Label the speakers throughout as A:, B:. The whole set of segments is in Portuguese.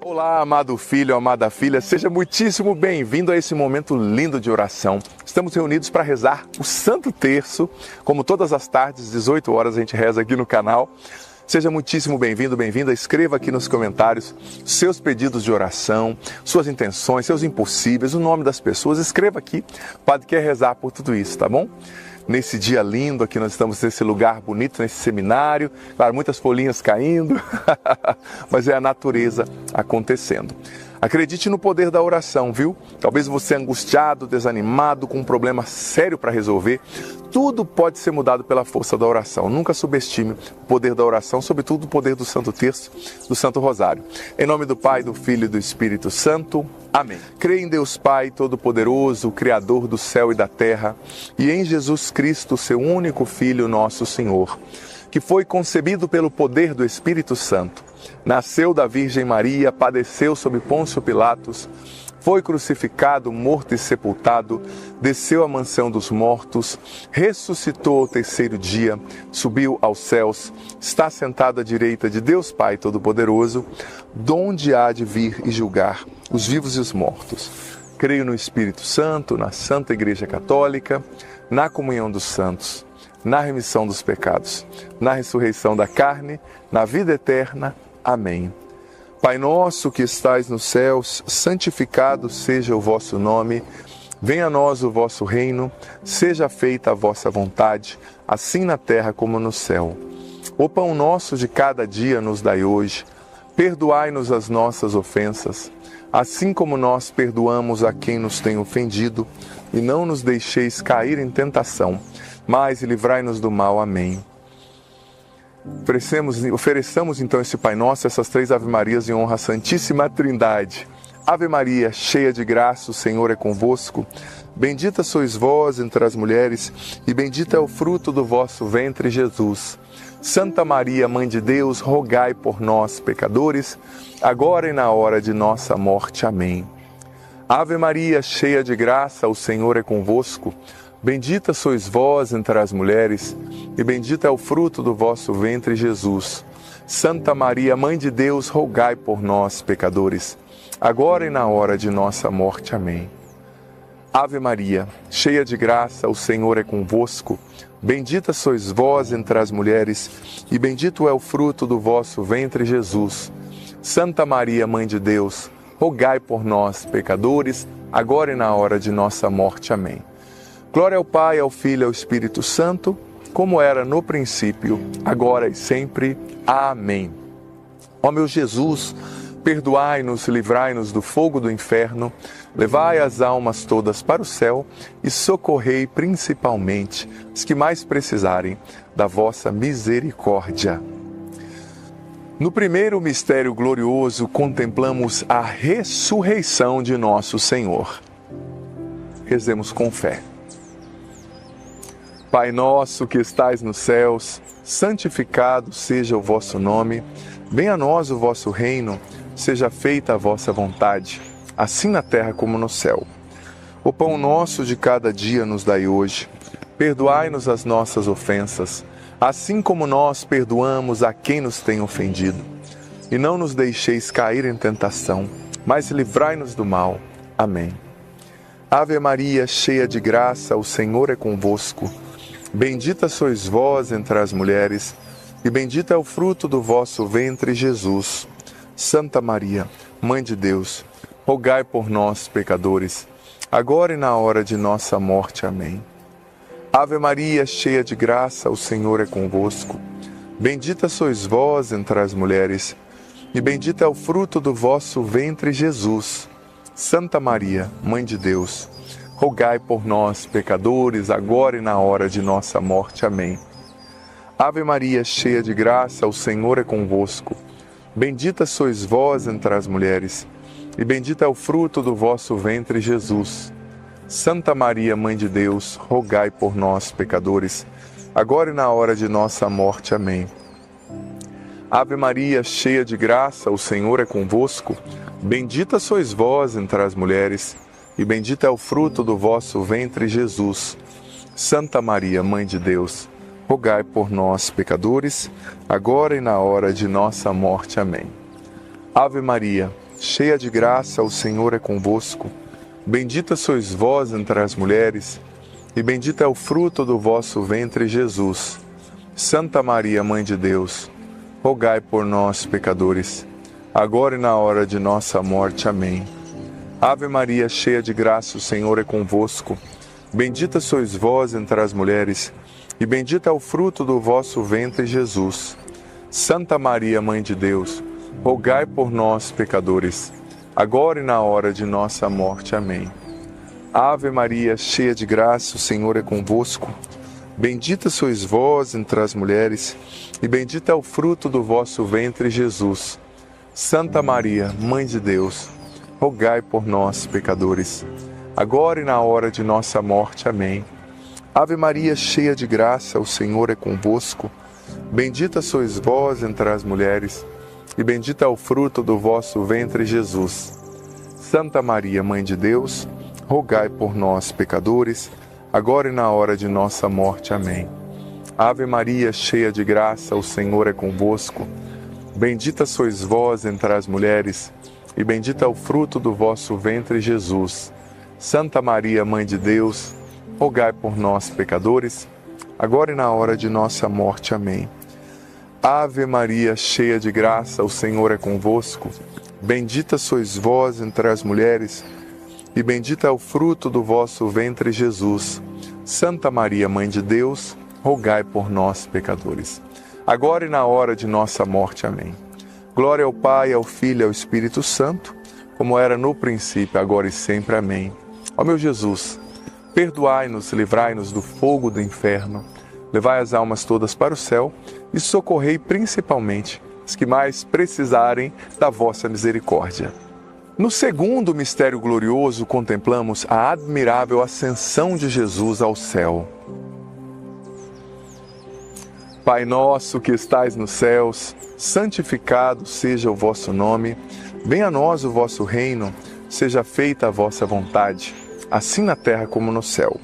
A: Olá, amado filho, amada filha, seja muitíssimo bem-vindo a esse momento lindo de oração. Estamos reunidos para rezar o Santo Terço, como todas as tardes, 18 horas a gente reza aqui no canal. Seja muitíssimo bem-vindo, bem-vinda. Escreva aqui nos comentários seus pedidos de oração, suas intenções, seus impossíveis, o nome das pessoas. Escreva aqui, o Padre quer rezar por tudo isso, tá bom? Nesse dia lindo aqui, nós estamos nesse lugar bonito, nesse seminário. Claro, muitas folhinhas caindo, mas é a natureza acontecendo. Acredite no poder da oração, viu? Talvez você angustiado, desanimado, com um problema sério para resolver. Tudo pode ser mudado pela força da oração. Nunca subestime o poder da oração, sobretudo o poder do Santo Terço, do Santo Rosário. Em nome do Pai, do Filho e do Espírito Santo. Amém. Creio em Deus Pai Todo-Poderoso, Criador do céu e da terra, e em Jesus Cristo, seu único Filho, nosso Senhor, que foi concebido pelo poder do Espírito Santo, nasceu da Virgem Maria, padeceu sob Pôncio Pilatos, foi crucificado, morto e sepultado, desceu à mansão dos mortos, ressuscitou ao terceiro dia, subiu aos céus, está sentado à direita de Deus Pai Todo-Poderoso, donde há de vir e julgar os vivos e os mortos. Creio no Espírito Santo, na Santa Igreja Católica, na comunhão dos santos, na remissão dos pecados, na ressurreição da carne, na vida eterna. Amém. Pai nosso que estais nos céus, santificado seja o vosso nome. Venha a nós o vosso reino, seja feita a vossa vontade, assim na terra como no céu. O pão nosso de cada dia nos dai hoje. Perdoai-nos as nossas ofensas, assim como nós perdoamos a quem nos tem ofendido, e não nos deixeis cair em tentação, mas livrai-nos do mal. Amém. Ofereçamos então esse Pai Nosso, essas 3 Ave-Marias em honra à Santíssima Trindade. Ave Maria, cheia de graça, o Senhor é convosco. Bendita sois vós entre as mulheres, e bendito é o fruto do vosso ventre, Jesus. Santa Maria, Mãe de Deus, rogai por nós, pecadores, agora e na hora de nossa morte. Amém. Ave Maria, cheia de graça, o Senhor é convosco. Bendita sois vós entre as mulheres, e bendito é o fruto do vosso ventre, Jesus. Santa Maria, Mãe de Deus, rogai por nós, pecadores, agora e na hora de nossa morte. Amém. Ave Maria, cheia de graça, o Senhor é convosco. Bendita sois vós entre as mulheres, e bendito é o fruto do vosso ventre, Jesus. Santa Maria, Mãe de Deus, rogai por nós, pecadores, agora e na hora de nossa morte. Amém. Glória ao Pai, ao Filho e ao Espírito Santo, como era no princípio, agora e sempre. Amém. Ó meu Jesus, perdoai-nos, livrai-nos do fogo do inferno, levai as almas todas para o céu e socorrei principalmente os que mais precisarem da vossa misericórdia. No primeiro mistério glorioso, contemplamos a ressurreição de nosso Senhor. Rezemos com fé. Pai nosso que estais nos céus, santificado seja o vosso nome. Venha a nós o vosso reino, seja feita a vossa vontade, assim na terra como no céu. O pão nosso de cada dia nos dai hoje. Perdoai-nos as nossas ofensas, assim como nós perdoamos a quem nos tem ofendido. E não nos deixeis cair em tentação, mas livrai-nos do mal. Amém. Ave Maria, cheia de graça, o Senhor é convosco. Bendita sois vós entre as mulheres, e bendito é o fruto do vosso ventre, Jesus. Santa Maria, Mãe de Deus, rogai por nós, pecadores, agora e na hora de nossa morte. Amém. Ave Maria, cheia de graça, o Senhor é convosco. Bendita sois vós entre as mulheres, e bendito é o fruto do vosso ventre, Jesus. Santa Maria, Mãe de Deus, rogai por nós, pecadores, agora e na hora de nossa morte. Amém. Ave Maria, cheia de graça, o Senhor é convosco. Bendita sois vós entre as mulheres, e bendito é o fruto do vosso ventre, Jesus. Santa Maria, Mãe de Deus, rogai por nós, pecadores, agora e na hora de nossa morte. Amém. Ave Maria, cheia de graça, o Senhor é convosco. Bendita sois vós entre as mulheres, e bendito é o fruto do vosso ventre, Jesus. Santa Maria, Mãe de Deus, rogai por nós, pecadores, agora e na hora de nossa morte. Amém. Ave Maria, cheia de graça, o Senhor é convosco. Bendita sois vós entre as mulheres, e bendito é o fruto do vosso ventre, Jesus. Santa Maria, Mãe de Deus, rogai por nós, pecadores, agora e na hora de nossa morte. Amém. Ave Maria, cheia de graça, o Senhor é convosco. Bendita sois vós entre as mulheres, e bendito é o fruto do vosso ventre, Jesus. Santa Maria, Mãe de Deus, rogai por nós, pecadores, agora e na hora de nossa morte. Amém. Ave Maria, cheia de graça, o Senhor é convosco. Bendita sois vós entre as mulheres, e bendito é o fruto do vosso ventre, Jesus. Santa Maria, Mãe de Deus, rogai por nós, pecadores, agora e na hora de nossa morte. Amém. Ave Maria, cheia de graça, o Senhor é convosco. Bendita sois vós entre as mulheres, e bendito é o fruto do vosso ventre, Jesus. Santa Maria, Mãe de Deus, rogai por nós, pecadores, agora e na hora de nossa morte. Amém. Ave Maria, cheia de graça, o Senhor é convosco. Bendita sois vós entre as mulheres, e bendito é o fruto do vosso ventre, Jesus. Santa Maria, Mãe de Deus, rogai por nós, pecadores, agora e na hora de nossa morte. Amém. Ave Maria, cheia de graça, o Senhor é convosco. Bendita sois vós entre as mulheres, e bendito é o fruto do vosso ventre, Jesus. Santa Maria, Mãe de Deus, rogai por nós, pecadores, agora e na hora de nossa morte. Amém. Glória ao Pai, ao Filho e ao Espírito Santo, como era no princípio, agora e sempre. Amém. Ó meu Jesus, perdoai-nos, livrai-nos do fogo do inferno, levai as almas todas para o céu e socorrei principalmente os que mais precisarem da vossa misericórdia. No segundo mistério glorioso, contemplamos a admirável ascensão de Jesus ao céu. Pai nosso que estais nos céus, santificado seja o vosso nome. Venha a nós o vosso reino, seja feita a vossa vontade, assim na terra como no céu.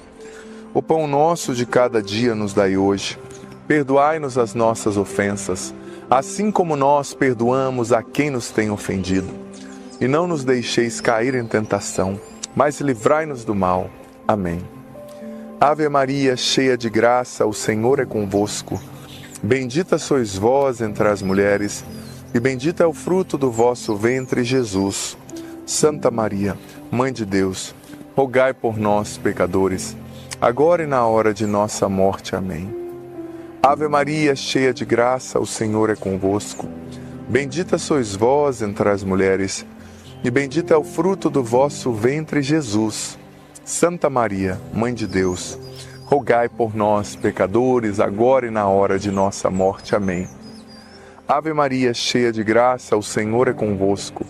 A: O pão nosso de cada dia nos dai hoje. Perdoai-nos as nossas ofensas, assim como nós perdoamos a quem nos tem ofendido. E não nos deixeis cair em tentação, mas livrai-nos do mal. Amém. Ave Maria, cheia de graça, o Senhor é convosco. Bendita sois vós entre as mulheres, e bendito é o fruto do vosso ventre, Jesus. Santa Maria, Mãe de Deus, rogai por nós, pecadores, agora e na hora de nossa morte. Amém. Ave Maria, cheia de graça, o Senhor é convosco. Bendita sois vós entre as mulheres, e bendito é o fruto do vosso ventre, Jesus. Santa Maria, Mãe de Deus, rogai por nós, pecadores, agora e na hora de nossa morte. Amém. Ave Maria, cheia de graça, o Senhor é convosco.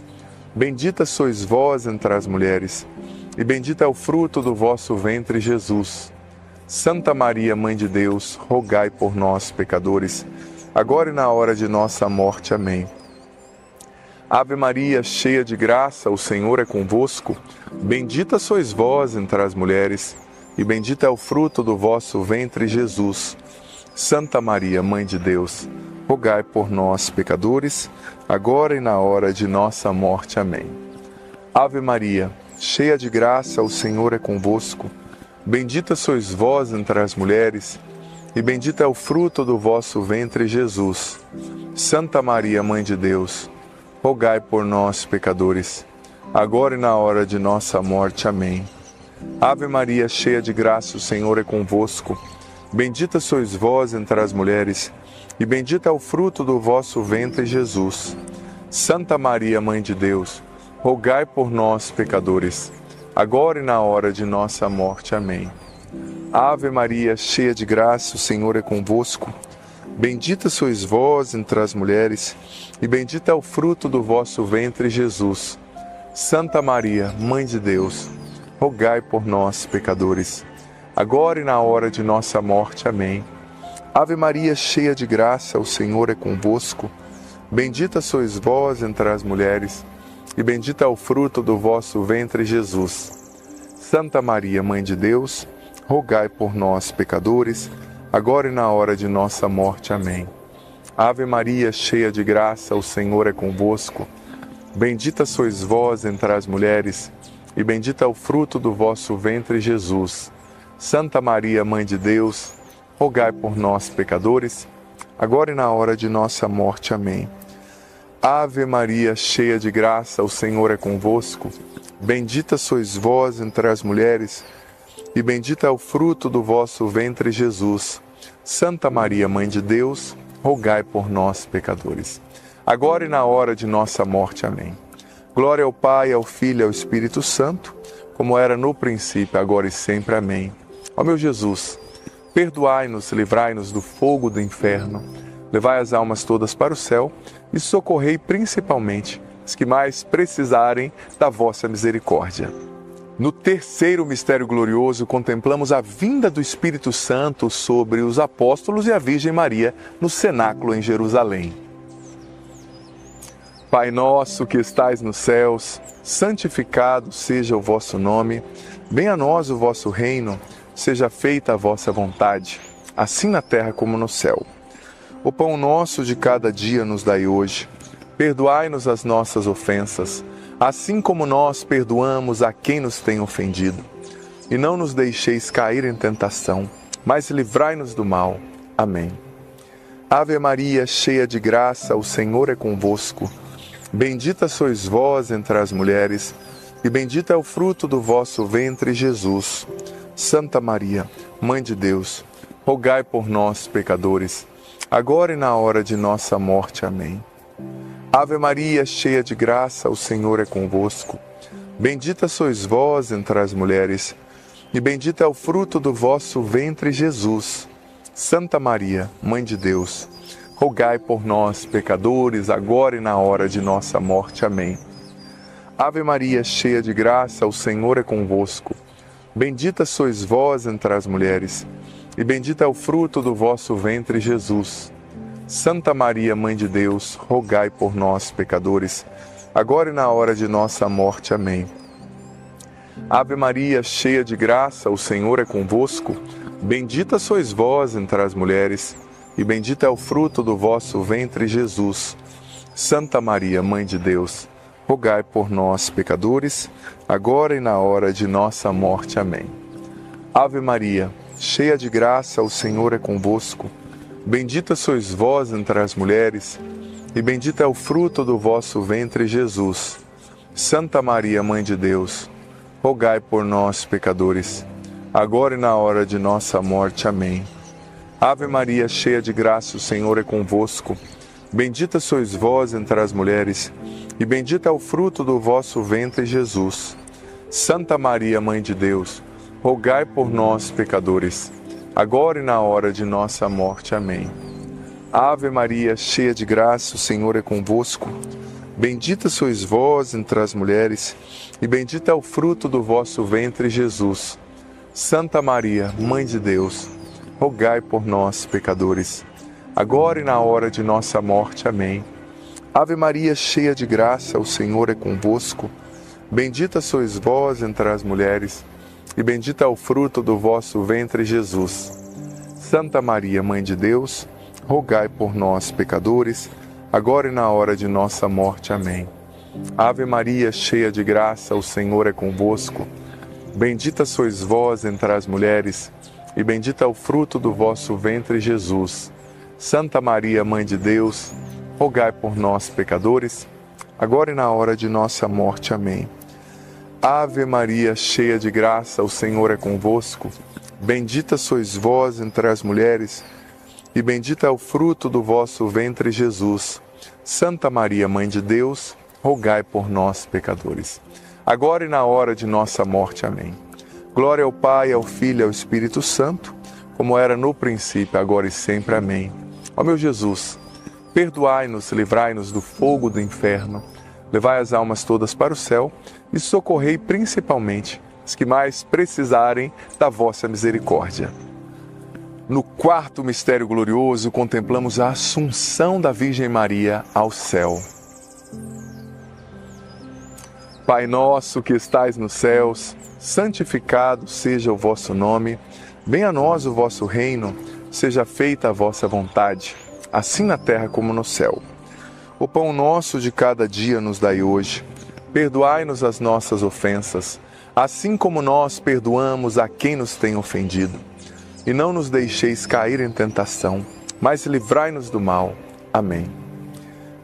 A: Bendita sois vós entre as mulheres, e bendito é o fruto do vosso ventre, Jesus. Santa Maria, Mãe de Deus, rogai por nós, pecadores, agora e na hora de nossa morte. Amém. Ave Maria, cheia de graça, o Senhor é convosco. Bendita sois vós entre as mulheres, e bendito é o fruto do vosso ventre, Jesus. Santa Maria, Mãe de Deus, rogai por nós, pecadores, agora e na hora de nossa morte. Amém. Ave Maria, cheia de graça, o Senhor é convosco. Bendita sois vós entre as mulheres, e bendito é o fruto do vosso ventre, Jesus. Santa Maria, Mãe de Deus, rogai por nós, pecadores, agora e na hora de nossa morte. Amém. Ave Maria, cheia de graça, o Senhor é convosco. Bendita sois vós entre as mulheres, e bendito é o fruto do vosso ventre, Jesus. Santa Maria, Mãe de Deus, rogai por nós, pecadores, agora e na hora de nossa morte. Amém. Ave Maria, cheia de graça, o Senhor é convosco. Bendita sois vós entre as mulheres, e bendito é o fruto do vosso ventre, Jesus. Santa Maria, Mãe de Deus, rogai por nós, pecadores, agora e na hora de nossa morte. Amém. Ave Maria, cheia de graça, o Senhor é convosco. Bendita sois vós entre as mulheres, e bendito é o fruto do vosso ventre, Jesus. Santa Maria, Mãe de Deus, rogai por nós, pecadores, agora e na hora de nossa morte. Amém. Ave Maria, cheia de graça, o Senhor é convosco. Bendita sois vós entre as mulheres, e bendito é o fruto do vosso ventre, Jesus. Santa Maria, Mãe de Deus, rogai por nós, pecadores, agora e na hora de nossa morte. Amém. Ave Maria, cheia de graça, o Senhor é convosco. Bendita sois vós entre as mulheres, e bendito é o fruto do vosso ventre, Jesus. Santa Maria, Mãe de Deus, rogai por nós, pecadores, agora e na hora de nossa morte. Amém. Glória ao Pai, ao Filho e ao Espírito Santo, como era no princípio, agora e sempre. Amém. Ó meu Jesus, perdoai-nos, livrai-nos do fogo do inferno, levai as almas todas para o céu e socorrei principalmente os que mais precisarem da vossa misericórdia. No terceiro mistério glorioso, contemplamos a vinda do Espírito Santo sobre os apóstolos e a Virgem Maria no cenáculo em Jerusalém. Pai nosso que estais nos céus, santificado seja o vosso nome, venha a nós o vosso reino, seja feita a vossa vontade, assim na terra como no céu. O pão nosso de cada dia nos dai hoje, perdoai-nos as nossas ofensas, assim como nós perdoamos a quem nos tem ofendido. E não nos deixeis cair em tentação, mas livrai-nos do mal. Amém. Ave Maria, cheia de graça, o Senhor é convosco. Bendita sois vós entre as mulheres, e bendito é o fruto do vosso ventre, Jesus. Santa Maria, Mãe de Deus, rogai por nós, pecadores, agora e na hora de nossa morte. Amém. Ave Maria, cheia de graça, o Senhor é convosco. Bendita sois vós entre as mulheres, e bendito é o fruto do vosso ventre, Jesus. Santa Maria, Mãe de Deus, rogai por nós, pecadores, agora e na hora de nossa morte. Amém. Ave Maria, cheia de graça, o Senhor é convosco. Bendita sois vós entre as mulheres, e bendito é o fruto do vosso ventre, Jesus. Santa Maria, Mãe de Deus, rogai por nós, pecadores, agora e na hora de nossa morte. Amém. Ave Maria, cheia de graça, o Senhor é convosco. Bendita sois vós entre as mulheres, e bendito é o fruto do vosso ventre, Jesus. Santa Maria, Mãe de Deus, rogai por nós, pecadores, agora e na hora de nossa morte. Amém. Ave Maria, cheia de graça, o Senhor é convosco. Bendita sois vós entre as mulheres, e bendito é o fruto do vosso ventre, Jesus. Santa Maria, Mãe de Deus, rogai por nós, pecadores, agora e na hora de nossa morte. Amém. Ave Maria, cheia de graça, o Senhor é convosco. Bendita sois vós entre as mulheres, e bendito é o fruto do vosso ventre, Jesus. Santa Maria, Mãe de Deus, rogai por nós, pecadores, agora e na hora de nossa morte. Amém. Ave Maria, cheia de graça, o Senhor é convosco. Bendita sois vós entre as mulheres, e bendito é o fruto do vosso ventre, Jesus. Santa Maria, Mãe de Deus, rogai por nós, pecadores, agora e na hora de nossa morte. Amém. Ave Maria, cheia de graça, o Senhor é convosco. Bendita sois vós entre as mulheres, e bendito é o fruto do vosso ventre, Jesus. Santa Maria, Mãe de Deus, rogai por nós, pecadores, agora e na hora de nossa morte. Amém. Ave Maria, cheia de graça, o Senhor é convosco. Bendita sois vós entre as mulheres, e bendito é o fruto do vosso ventre, Jesus. Santa Maria, Mãe de Deus, rogai por nós, pecadores, agora e na hora de nossa morte. Amém. Ave Maria, cheia de graça, o Senhor é convosco. Bendita sois vós entre as mulheres, e bendito é o fruto do vosso ventre, Jesus. Santa Maria, Mãe de Deus, rogai por nós, pecadores, agora e na hora de nossa morte. Amém. Glória ao Pai, ao Filho e ao Espírito Santo, como era no princípio, agora e sempre. Amém. Ó meu Jesus, perdoai-nos, livrai-nos do fogo do inferno, levai as almas todas para o céu e socorrei principalmente os que mais precisarem da vossa misericórdia. No quarto mistério glorioso, contemplamos a Assunção da Virgem Maria ao céu. Pai nosso que estais nos céus, santificado seja o vosso nome, venha a nós o vosso reino, seja feita a vossa vontade, assim na terra como no céu. O pão nosso de cada dia nos dai hoje. Perdoai-nos as nossas ofensas, assim como nós perdoamos a quem nos tem ofendido. E não nos deixeis cair em tentação, mas livrai-nos do mal. Amém.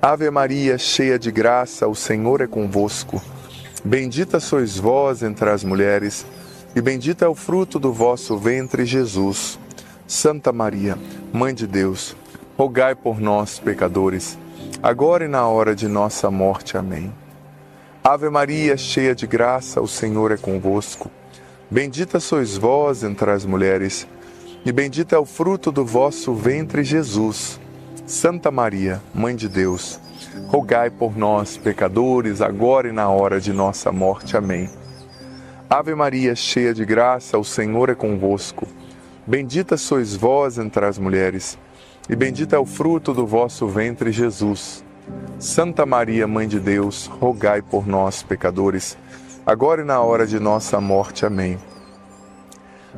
A: Ave Maria, cheia de graça, o Senhor é convosco. Bendita sois vós entre as mulheres, e bendito é o fruto do vosso ventre, Jesus. Santa Maria, Mãe de Deus, rogai por nós, pecadores, agora e na hora de nossa morte. Amém. Ave Maria, cheia de graça, o Senhor é convosco. Bendita sois vós entre as mulheres, e bendito é o fruto do vosso ventre, Jesus. Santa Maria, Mãe de Deus, rogai por nós, pecadores, agora e na hora de nossa morte. Amém. Ave Maria, cheia de graça, o Senhor é convosco. Bendita sois vós entre as mulheres, e bendito é o fruto do vosso ventre, Jesus. Santa Maria, Mãe de Deus, rogai por nós, pecadores, agora e na hora de nossa morte. Amém.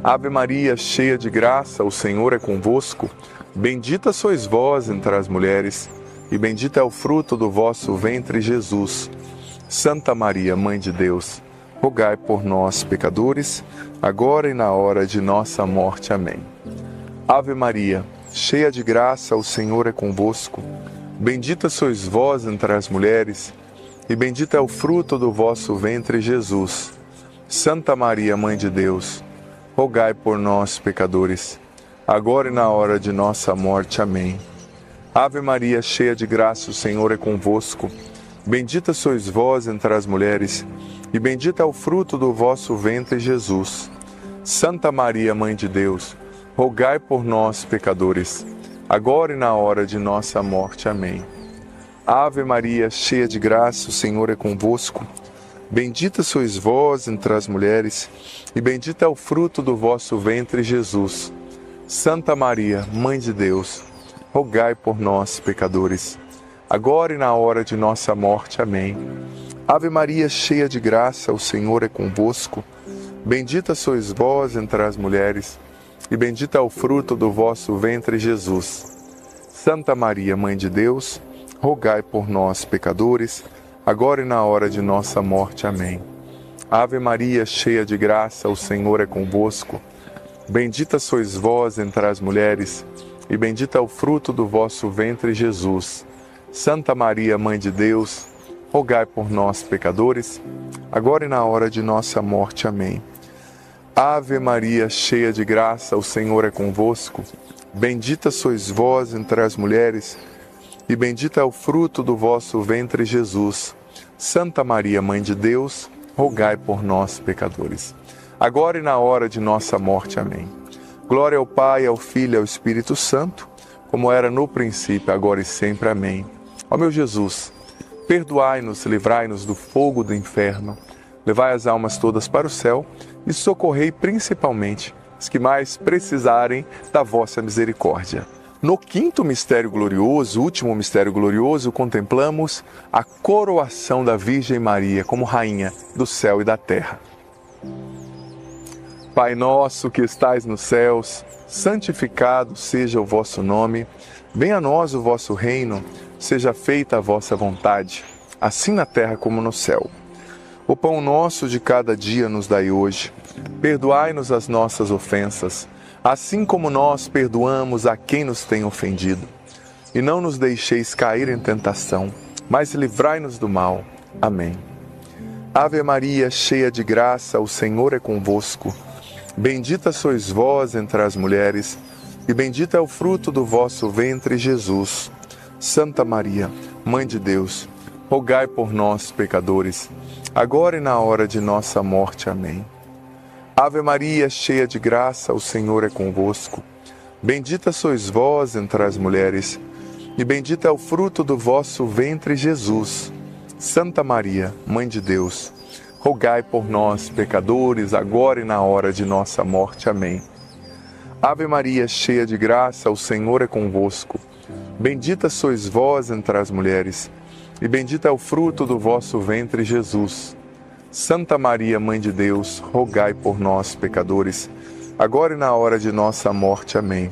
A: Ave Maria, cheia de graça, o Senhor é convosco. Bendita sois vós entre as mulheres, e bendito é o fruto do vosso ventre, Jesus. Santa Maria, Mãe de Deus, rogai por nós, pecadores, agora e na hora de nossa morte. Amém. Ave Maria, cheia de graça, o Senhor é convosco. Bendita sois vós entre as mulheres, e bendito é o fruto do vosso ventre, Jesus. Santa Maria, Mãe de Deus, rogai por nós, pecadores, agora e na hora de nossa morte. Amém. Ave Maria, cheia de graça, o Senhor é convosco. Bendita sois vós entre as mulheres, e bendito é o fruto do vosso ventre, Jesus. Santa Maria, Mãe de Deus, rogai por nós, pecadores, agora e na hora de nossa morte. Amém. Ave Maria, cheia de graça, o Senhor é convosco. Bendita sois vós entre as mulheres, e bendito é o fruto do vosso ventre, Jesus. Santa Maria, Mãe de Deus, rogai por nós, pecadores, agora e na hora de nossa morte. Amém. Ave Maria, cheia de graça, o Senhor é convosco. Bendita sois vós entre as mulheres, e bendito é o fruto do vosso ventre, Jesus. Santa Maria, Mãe de Deus, rogai por nós, pecadores, agora e na hora de nossa morte. Amém. Ave Maria, cheia de graça, o Senhor é convosco. Bendita sois vós entre as mulheres, e bendito é o fruto do vosso ventre, Jesus. Santa Maria, Mãe de Deus, rogai por nós, pecadores, agora e na hora de nossa morte. Amém. Ave Maria, cheia de graça, o Senhor é convosco. Bendita sois vós entre as mulheres, e bendito é o fruto do vosso ventre, Jesus. Santa Maria, Mãe de Deus, rogai por nós, pecadores, agora e na hora de nossa morte. Amém. Glória ao Pai, ao Filho e ao Espírito Santo, como era no princípio, agora e sempre. Amém. Ó meu Jesus, perdoai-nos, livrai-nos do fogo do inferno, levai as almas todas para o céu e socorrei principalmente os que mais precisarem da vossa misericórdia. No quinto mistério glorioso, último mistério glorioso, contemplamos a coroação da Virgem Maria como Rainha do céu e da terra. Pai nosso que estais nos céus, santificado seja o vosso nome. Venha a nós o vosso reino, seja feita a vossa vontade, assim na terra como no céu. O pão nosso de cada dia nos dai hoje. Perdoai-nos as nossas ofensas, assim como nós perdoamos a quem nos tem ofendido. E não nos deixeis cair em tentação, mas livrai-nos do mal. Amém. Ave Maria, cheia de graça, o Senhor é convosco. Bendita sois vós entre as mulheres, e bendito é o fruto do vosso ventre, Jesus. Santa Maria, Mãe de Deus, rogai por nós, pecadores, agora e na hora de nossa morte. Amém. Ave Maria, cheia de graça, o Senhor é convosco. Bendita sois vós entre as mulheres, e bendito é o fruto do vosso ventre, Jesus. Santa Maria, Mãe de Deus, rogai por nós, pecadores, agora e na hora de nossa morte. Amém. Ave Maria, cheia de graça, o Senhor é convosco. Bendita sois vós entre as mulheres, e bendito é o fruto do vosso ventre, Jesus. Santa Maria, Mãe de Deus, rogai por nós, pecadores, agora e na hora de nossa morte. Amém.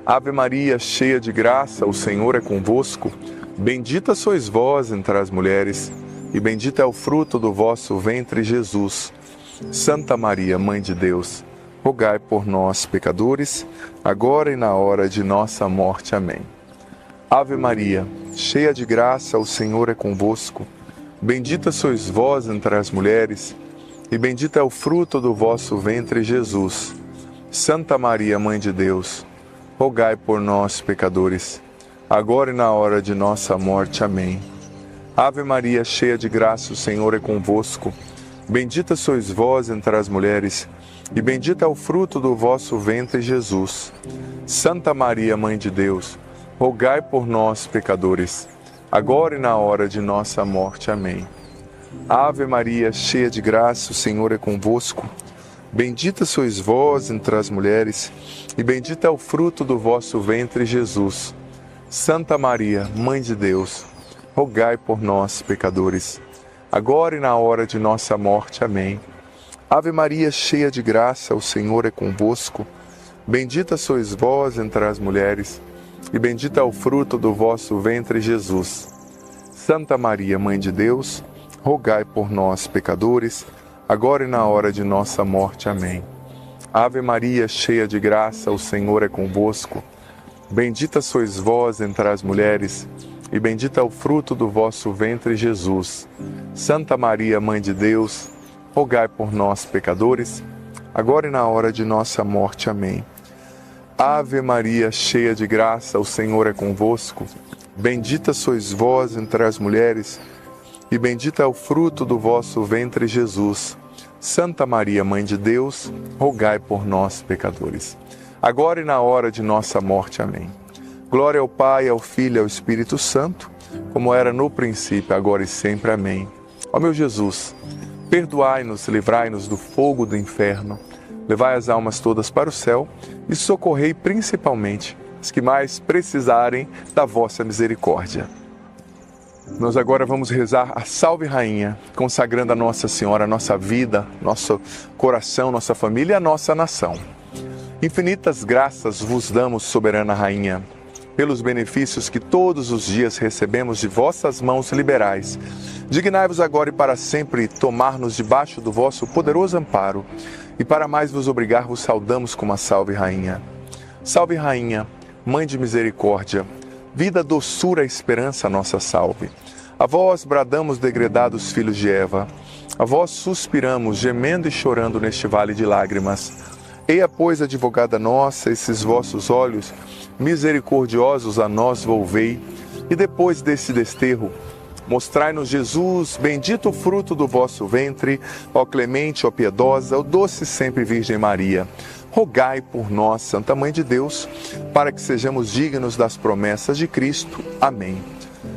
A: Ave Maria, cheia de graça, o Senhor é convosco. Bendita sois vós entre as mulheres, e bendito é o fruto do vosso ventre, Jesus. Santa Maria, Mãe de Deus, rogai por nós, pecadores, agora e na hora de nossa morte. Amém. Ave Maria, cheia de graça, o Senhor é convosco. Bendita sois vós entre as mulheres, e bendito é o fruto do vosso ventre, Jesus. Santa Maria, Mãe de Deus, rogai por nós, pecadores, agora e na hora de nossa morte. Amém. Ave Maria, cheia de graça, o Senhor é convosco. Bendita sois vós entre as mulheres, e bendito é o fruto do vosso ventre, Jesus. Santa Maria, Mãe de Deus, rogai por nós, pecadores, agora e na hora de nossa morte. Amém. Ave Maria, cheia de graça, o Senhor é convosco. Bendita sois vós entre as mulheres, e bendito é o fruto do vosso ventre, Jesus. Santa Maria, Mãe de Deus, rogai por nós, pecadores, agora e na hora de nossa morte. Amém. Ave Maria, cheia de graça, o Senhor é convosco. Bendita sois vós entre as mulheres, e bendito é o fruto do vosso ventre, Jesus. Santa Maria, Mãe de Deus, rogai por nós, pecadores, agora e na hora de nossa morte. Amém. Ave Maria, cheia de graça, o Senhor é convosco. Bendita sois vós entre as mulheres, e bendito é o fruto do vosso ventre, Jesus. Santa Maria, Mãe de Deus, rogai por nós, pecadores, agora e na hora de nossa morte. Amém. Ave Maria, cheia de graça, o Senhor é convosco. Bendita sois vós entre as mulheres, e bendito é o fruto do vosso ventre, Jesus. Santa Maria, Mãe de Deus, rogai por nós, pecadores, agora e na hora de nossa morte. Amém. Glória ao Pai, ao Filho e ao Espírito Santo, como era no princípio, agora e sempre. Amém. Ó meu Jesus, perdoai-nos, livrai-nos do fogo do inferno, levai as almas todas para o céu e socorrei principalmente os que mais precisarem da vossa misericórdia. Nós agora vamos rezar a Salve Rainha, consagrando a Nossa Senhora, a nossa vida, nosso coração, nossa família e a nossa nação. Infinitas graças vos damos, soberana Rainha, pelos benefícios que todos os dias recebemos de vossas mãos liberais. Dignai-vos agora e para sempre tomar-nos debaixo do vosso poderoso amparo, e para mais vos obrigar, vos saudamos como a Salve Rainha. Salve Rainha, Mãe de misericórdia, vida, doçura, esperança, nossa salve. A vós bradamos, degredados filhos de Eva, a vós suspiramos, gemendo e chorando neste vale de lágrimas. Eia, pois, advogada nossa, esses vossos olhos misericordiosos a nós volvei, e depois desse desterro, mostrai-nos Jesus, bendito o fruto do vosso ventre, ó clemente, ó piedosa, ó doce sempre Virgem Maria. Rogai por nós, Santa Mãe de Deus, para que sejamos dignos das promessas de Cristo. Amém.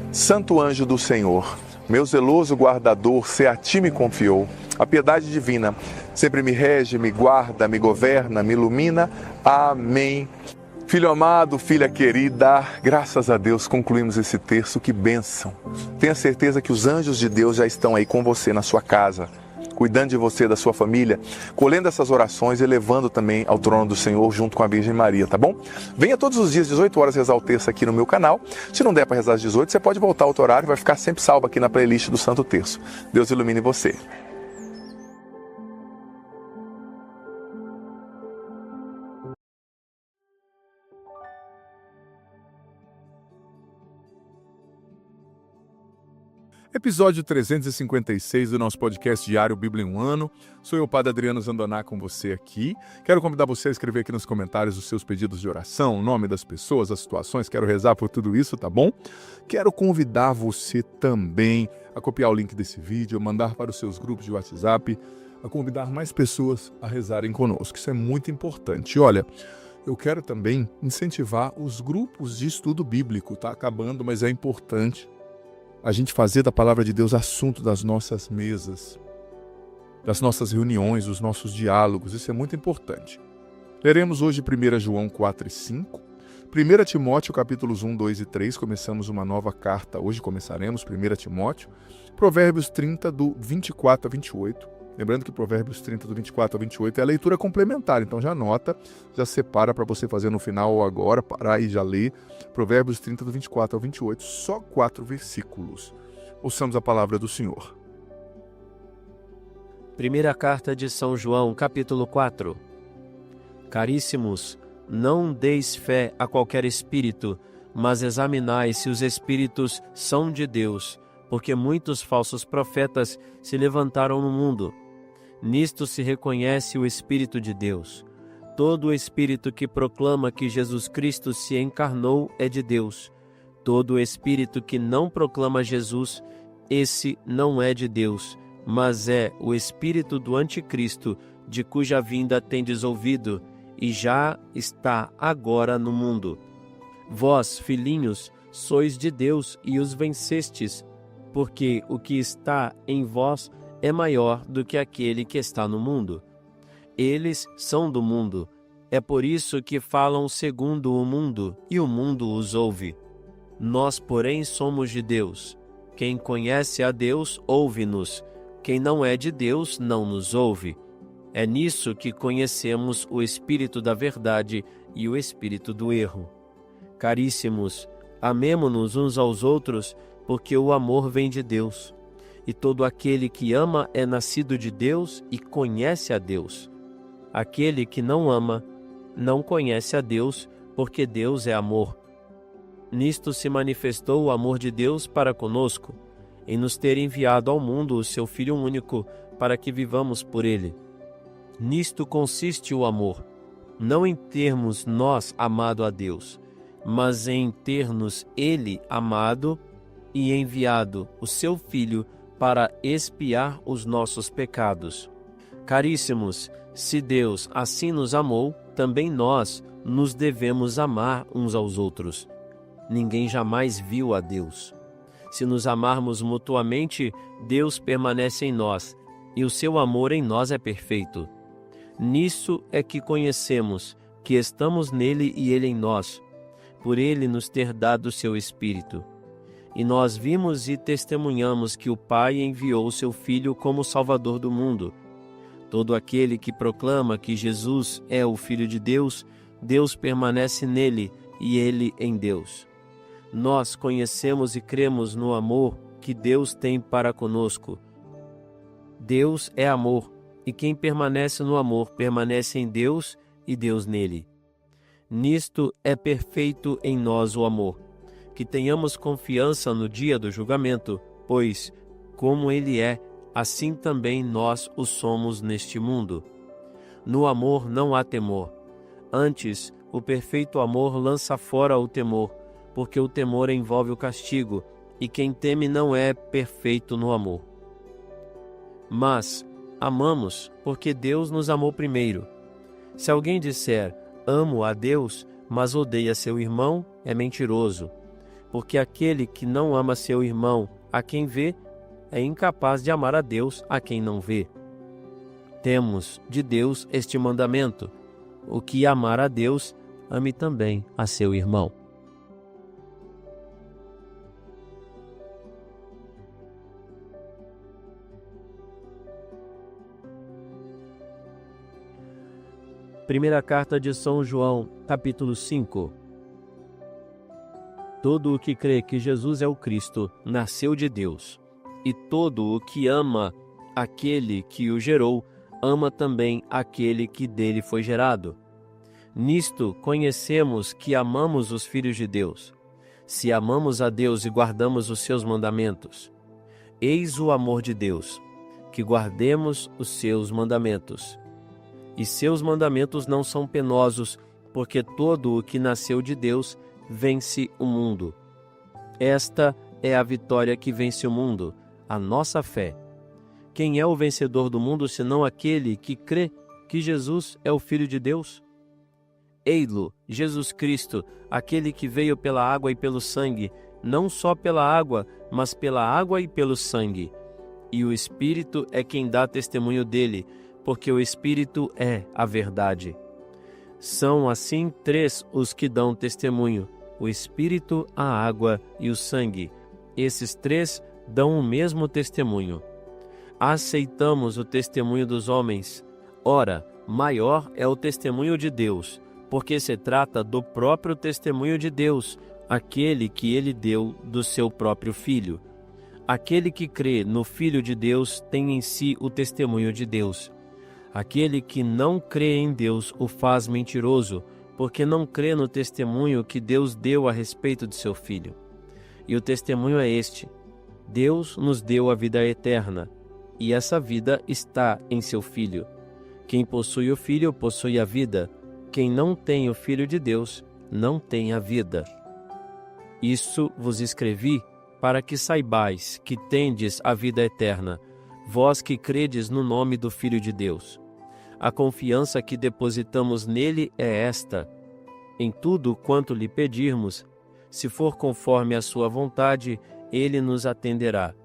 A: Santo anjo do Senhor, meu zeloso guardador, se a ti me confiou, a piedade divina sempre me rege, me guarda, me governa, me ilumina. Amém. Filho amado, filha querida, graças a Deus concluímos esse terço, que bênção. Tenha certeza que os anjos de Deus já estão aí com você na sua casa, cuidando de você, da sua família, colhendo essas orações e levando também ao trono do Senhor junto com a Virgem Maria, tá bom? Venha todos os dias, 18 horas, rezar o terço aqui no meu canal. Se não der para rezar às 18, você pode voltar ao outro horário, vai ficar sempre salvo aqui na playlist do Santo Terço. Deus ilumine você. Episódio 356 do nosso podcast diário Bíblia em um Ano. Sou eu, Padre Adriano Zandoná, com você aqui. Quero convidar você a escrever aqui nos comentários os seus pedidos de oração, o nome das pessoas, as situações. Quero rezar por tudo isso, tá bom? Quero convidar você também a copiar o link desse vídeo, a mandar para os seus grupos de WhatsApp, a convidar mais pessoas a rezarem conosco. Isso é muito importante. Olha, eu quero também incentivar os grupos de estudo bíblico. Tá acabando, mas é importante a gente fazer da palavra de Deus assunto das nossas mesas, das nossas reuniões, dos nossos diálogos. Isso é muito importante. Leremos hoje 1 João 4 e 5, 1 Timóteo capítulos 1, 2 e 3, começamos uma nova carta. Hoje começaremos 1 Timóteo, Provérbios 30, do 24 a 28, Lembrando que Provérbios 30, do 24 ao 28 é a leitura complementar, então já anota, já separa para você fazer no final ou agora, parar e já ler. Provérbios 30, do 24 ao 28, só 4 versículos. Ouçamos a palavra do Senhor.
B: Primeira carta de São João, capítulo 4. Caríssimos, não deis fé a qualquer espírito, mas examinai se os espíritos são de Deus, porque muitos falsos profetas se levantaram no mundo. Nisto se reconhece o Espírito de Deus. Todo o espírito que proclama que Jesus Cristo se encarnou é de Deus. Todo o espírito que não proclama Jesus, esse não é de Deus, mas é o espírito do anticristo, de cuja vinda tendes ouvido, e já está agora no mundo. Vós, filhinhos, sois de Deus e os vencestes, porque o que está em vós é maior do que aquele que está no mundo. Eles são do mundo, é por isso que falam segundo o mundo, e o mundo os ouve. Nós, porém, somos de Deus. Quem conhece a Deus, ouve-nos. Quem não é de Deus, não nos ouve. É nisso que conhecemos o espírito da verdade e o espírito do erro. Caríssimos, amemo-nos uns aos outros, porque o amor vem de Deus. E todo aquele que ama é nascido de Deus e conhece a Deus. Aquele que não ama, não conhece a Deus, porque Deus é amor. Nisto se manifestou o amor de Deus para conosco, em nos ter enviado ao mundo o seu Filho único, para que vivamos por ele. Nisto consiste o amor, não em termos nós amado a Deus, mas em ter-nos Ele amado e enviado o seu Filho para expiar os nossos pecados. Caríssimos, se Deus assim nos amou, também nós nos devemos amar uns aos outros. Ninguém jamais viu a Deus. Se nos amarmos mutuamente, Deus permanece em nós, e o seu amor em nós é perfeito. Nisso é que conhecemos que estamos nele e ele em nós, por ele nos ter dado o seu Espírito. E nós vimos e testemunhamos que o Pai enviou o seu Filho como Salvador do mundo. Todo aquele que proclama que Jesus é o Filho de Deus, Deus permanece nele e ele em Deus. Nós conhecemos e cremos no amor que Deus tem para conosco. Deus é amor, e quem permanece no amor permanece em Deus e Deus nele. Nisto é perfeito em nós o amor, que tenhamos confiança no dia do julgamento, pois, como ele é, assim também nós o somos neste mundo. No amor não há temor. Antes, o perfeito amor lança fora o temor, porque o temor envolve o castigo, e quem teme não é perfeito no amor. Mas amamos, porque Deus nos amou primeiro. Se alguém disser, amo a Deus, mas odeia seu irmão, é mentiroso, porque aquele que não ama seu irmão, a quem vê, é incapaz de amar a Deus, a quem não vê. Temos de Deus este mandamento: o que amar a Deus, ame também a seu irmão. Primeira carta de São João, capítulo 5. Todo o que crê que Jesus é o Cristo, nasceu de Deus. E todo o que ama aquele que o gerou, ama também aquele que dele foi gerado. Nisto conhecemos que amamos os filhos de Deus, se amamos a Deus e guardamos os seus mandamentos. Eis o amor de Deus, que guardemos os seus mandamentos. E seus mandamentos não são penosos, porque todo o que nasceu de Deus vence o mundo. Esta é a vitória que vence o mundo, a nossa fé. Quem é o vencedor do mundo, senão aquele que crê que Jesus é o Filho de Deus? Ei-lo, Jesus Cristo, aquele que veio pela água e pelo sangue, não só pela água, mas pela água e pelo sangue. E o Espírito é quem dá testemunho dele, porque o Espírito é a verdade. São assim três os que dão testemunho: o Espírito, a água e o sangue. Esses três dão o mesmo testemunho. aceitamos o testemunho dos homens. Ora, maior é o testemunho de Deus, porque se trata do próprio testemunho de Deus, aquele que ele deu do seu próprio Filho. Aquele que crê no Filho de Deus tem em si o testemunho de Deus. Aquele que não crê em Deus o faz mentiroso, porque não crê no testemunho que Deus deu a respeito de seu Filho. E o testemunho é este: Deus nos deu a vida eterna, e essa vida está em seu Filho. Quem possui o Filho possui a vida. Quem não tem o Filho de Deus não tem a vida. Isso vos escrevi para que saibais que tendes a vida eterna, vós que credes no nome do Filho de Deus. A confiança que depositamos nele é esta: em tudo quanto lhe pedirmos, se for conforme a sua vontade, ele nos atenderá.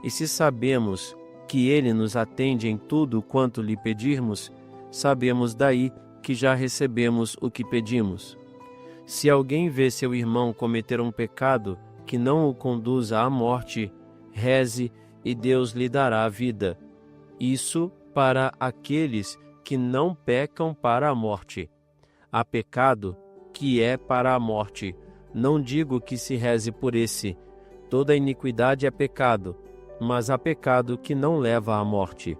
B: E se sabemos que ele nos atende em tudo quanto lhe pedirmos, sabemos daí que já recebemos o que pedimos. Se alguém vê seu irmão cometer um pecado que não o conduza à morte, reze e Deus lhe dará a vida. Isso para aqueles que não pecam para a morte. Há pecado que é para a morte. Não digo que se reze por esse. Toda iniquidade é pecado, mas há pecado que não leva à morte.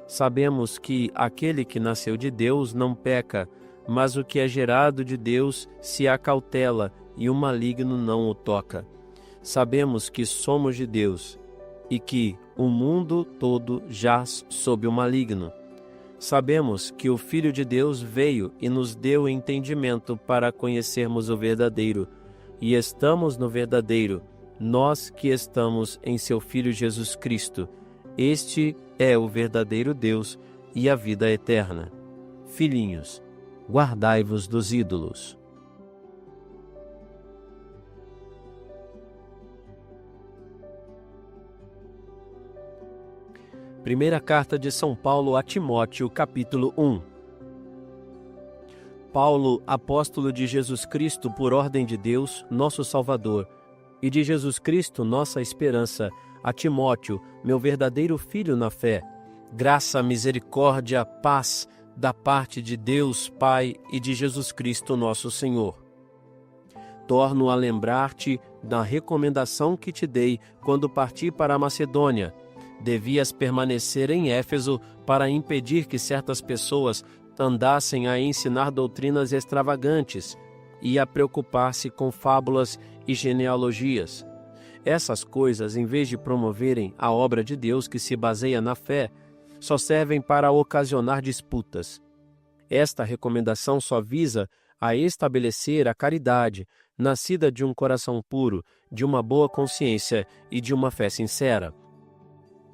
B: Sabemos que aquele que nasceu de Deus não peca, mas o que é gerado de Deus se acautela e o maligno não o toca. Sabemos que somos de Deus e que o mundo todo jaz sob o maligno. Sabemos que o Filho de Deus veio e nos deu entendimento para conhecermos o verdadeiro, e estamos no verdadeiro, nós que estamos em seu Filho Jesus Cristo. Este é o verdadeiro Deus e a vida eterna. Filhinhos, guardai-vos dos ídolos. Primeira carta de São Paulo a Timóteo, capítulo 1. Paulo, apóstolo de Jesus Cristo por ordem de Deus, nosso Salvador, e de Jesus Cristo, nossa esperança, a Timóteo, meu verdadeiro filho na fé, graça, misericórdia, paz, da parte de Deus Pai e de Jesus Cristo nosso Senhor. Torno a lembrar-te da recomendação que te dei quando parti para a Macedônia. Devias permanecer em Éfeso para impedir que certas pessoas andassem a ensinar doutrinas extravagantes e a preocupar-se com fábulas e genealogias. Essas coisas, em vez de promoverem a obra de Deus que se baseia na fé, só servem para ocasionar disputas. Esta recomendação só visa a estabelecer a caridade, nascida de um coração puro, de uma boa consciência e de uma fé sincera.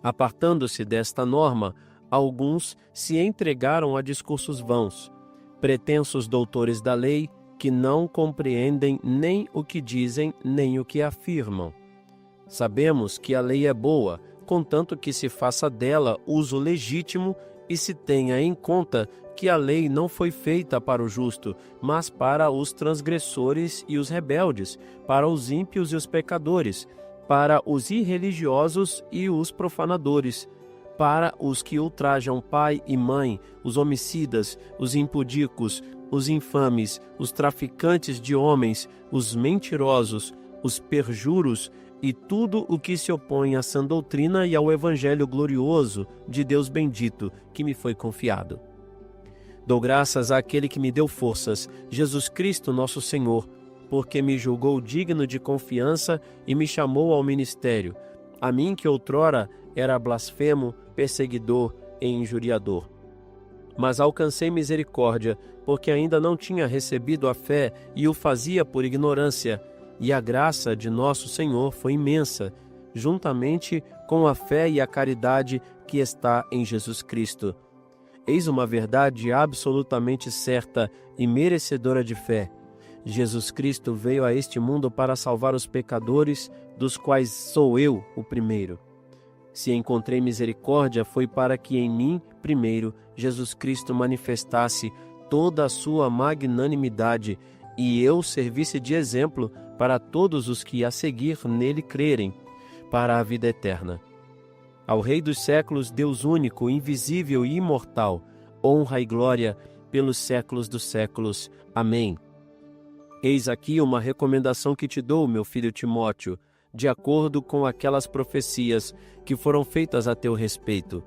B: Apartando-se desta norma, alguns se entregaram a discursos vãos, pretensos doutores da lei, que não compreendem nem o que dizem, nem o que afirmam. Sabemos que a lei é boa, contanto que se faça dela uso legítimo e se tenha em conta que a lei não foi feita para o justo, mas para os transgressores e os rebeldes, para os ímpios e os pecadores, para os irreligiosos e os profanadores, para os que ultrajam pai e mãe, os homicidas, os impudicos, os infames, os traficantes de homens, os mentirosos, os perjuros e tudo o que se opõe à sã doutrina e ao evangelho glorioso de Deus bendito que me foi confiado. Dou graças àquele que me deu forças, Jesus Cristo nosso Senhor, porque me julgou digno de confiança e me chamou ao ministério, a mim que outrora era blasfemo, perseguidor e injuriador. Mas alcancei misericórdia, porque ainda não tinha recebido a fé e o fazia por ignorância, e a graça de nosso Senhor foi imensa, juntamente com a fé e a caridade que está em Jesus Cristo. Eis uma verdade absolutamente certa e merecedora de fé. Jesus Cristo veio a este mundo para salvar os pecadores, dos quais sou eu o primeiro. Se encontrei misericórdia, foi para que em mim, primeiro, Jesus Cristo manifestasse toda a sua magnanimidade e eu servisse de exemplo para todos os que a seguir nele crerem, para a vida eterna. Ao Rei dos séculos, Deus único, invisível e imortal, honra e glória pelos séculos dos séculos. Amém. Eis aqui uma recomendação que te dou, meu filho Timóteo, de acordo com aquelas profecias que foram feitas a teu respeito.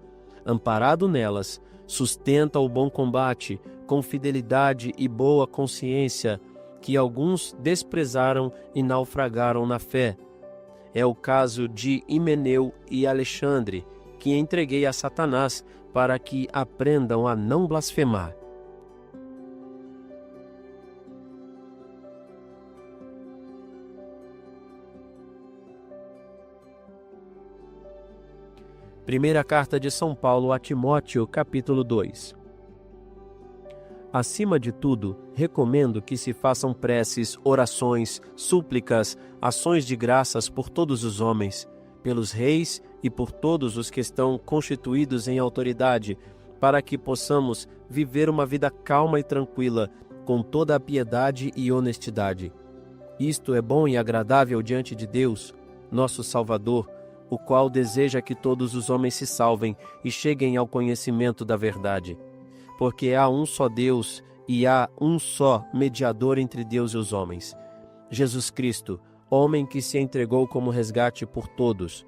B: Amparado nelas, sustenta o bom combate, com fidelidade e boa consciência, que alguns desprezaram e naufragaram na fé. É o caso de Himeneu e Alexandre, que entreguei a Satanás para que aprendam a não blasfemar. Primeira carta de São Paulo a Timóteo, capítulo 2. Acima de tudo, recomendo que se façam preces, orações, súplicas, ações de graças por todos os homens, pelos reis e por todos os que estão constituídos em autoridade, para que possamos viver uma vida calma e tranquila, com toda a piedade e honestidade. Isto é bom e agradável diante de Deus, nosso Salvador, o qual deseja que todos os homens se salvem e cheguem ao conhecimento da verdade. Porque há um só Deus e há um só mediador entre Deus e os homens, Jesus Cristo, homem que se entregou como resgate por todos.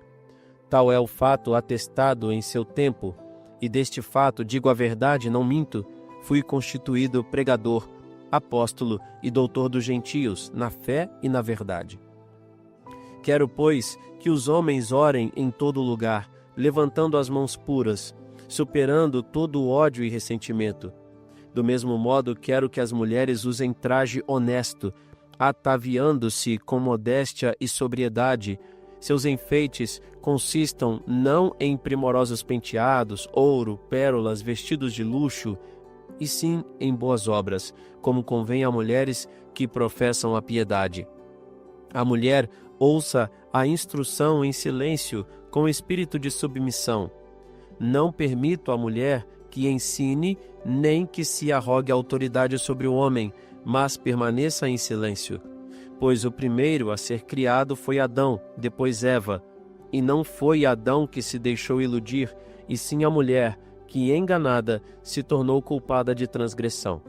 B: Tal é o fato atestado em seu tempo, e deste fato digo a verdade, não minto, fui constituído pregador, apóstolo e doutor dos gentios, na fé e na verdade. Quero, pois, que os homens orem em todo lugar, levantando as mãos puras, superando todo o ódio e ressentimento. Do mesmo modo, quero que as mulheres usem traje honesto, ataviando-se com modéstia e sobriedade. Seus enfeites consistam não em primorosos penteados, ouro, pérolas, vestidos de luxo, e sim em boas obras, como convém a mulheres que professam a piedade. A mulher ouça a instrução em silêncio, com espírito de submissão. Não permito à mulher que ensine, nem que se arrogue autoridade sobre o homem, mas permaneça em silêncio. Pois o primeiro a ser criado foi Adão, depois Eva. E não foi Adão que se deixou iludir, e sim a mulher, que, enganada, se tornou culpada de transgressão.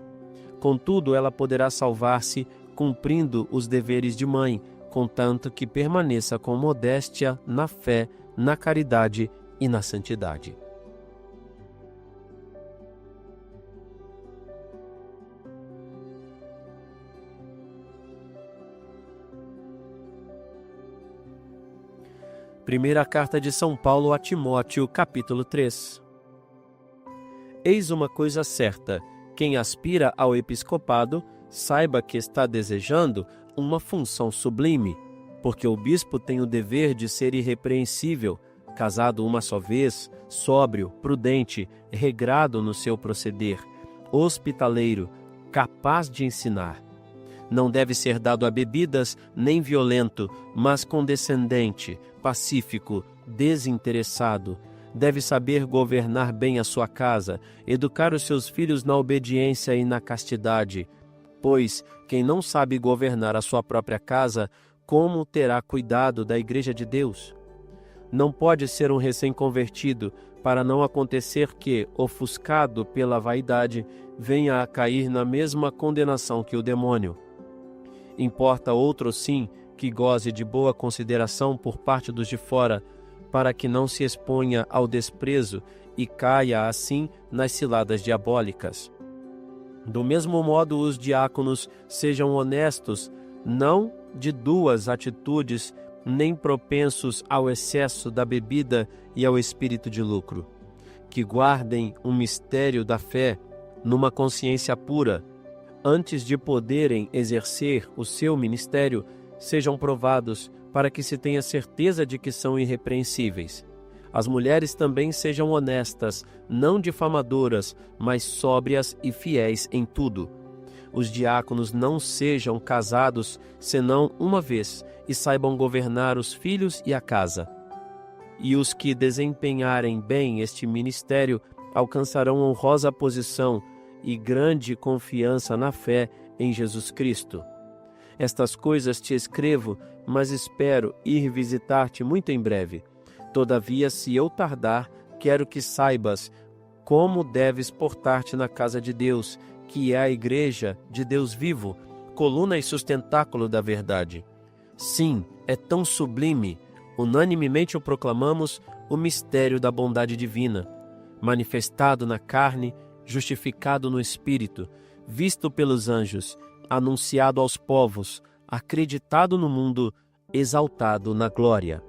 B: Contudo, ela poderá salvar-se, cumprindo os deveres de mãe, contanto que permaneça com modéstia na fé, na caridade e na santidade. Primeira carta de São Paulo a Timóteo, capítulo 3. Eis uma coisa certa: quem aspira ao episcopado, saiba que está desejando uma função sublime, porque o bispo tem o dever de ser irrepreensível, casado uma só vez, sóbrio, prudente, regrado no seu proceder, hospitaleiro, capaz de ensinar. Não deve ser dado a bebidas, nem violento, mas condescendente, pacífico, desinteressado. Deve saber governar bem a sua casa, educar os seus filhos na obediência e na castidade. Pois quem não sabe governar a sua própria casa, como terá cuidado da Igreja de Deus? Não pode ser um recém-convertido, para não acontecer que, ofuscado pela vaidade, venha a cair na mesma condenação que o demônio. Importa outro sim que goze de boa consideração por parte dos de fora, para que não se exponha ao desprezo e caia assim nas ciladas diabólicas. Do mesmo modo, os diáconos sejam honestos, não de duas atitudes, nem propensos ao excesso da bebida e ao espírito de lucro. Que guardem o mistério da fé numa consciência pura. Antes de poderem exercer o seu ministério, sejam provados, para que se tenha certeza de que são irrepreensíveis. As mulheres também sejam honestas, não difamadoras, mas sóbrias e fiéis em tudo. Os diáconos não sejam casados senão uma vez, e saibam governar os filhos e a casa. E os que desempenharem bem este ministério alcançarão honrosa posição e grande confiança na fé em Jesus Cristo. Estas coisas te escrevo, mas espero ir visitar-te muito em breve. Todavia, se eu tardar, quero que saibas como deves portar-te na casa de Deus, que é a igreja de Deus vivo, coluna e sustentáculo da verdade. Sim, é tão sublime, unanimemente o proclamamos, o mistério da bondade divina, manifestado na carne, justificado no Espírito, visto pelos anjos, anunciado aos povos, acreditado no mundo, exaltado na glória.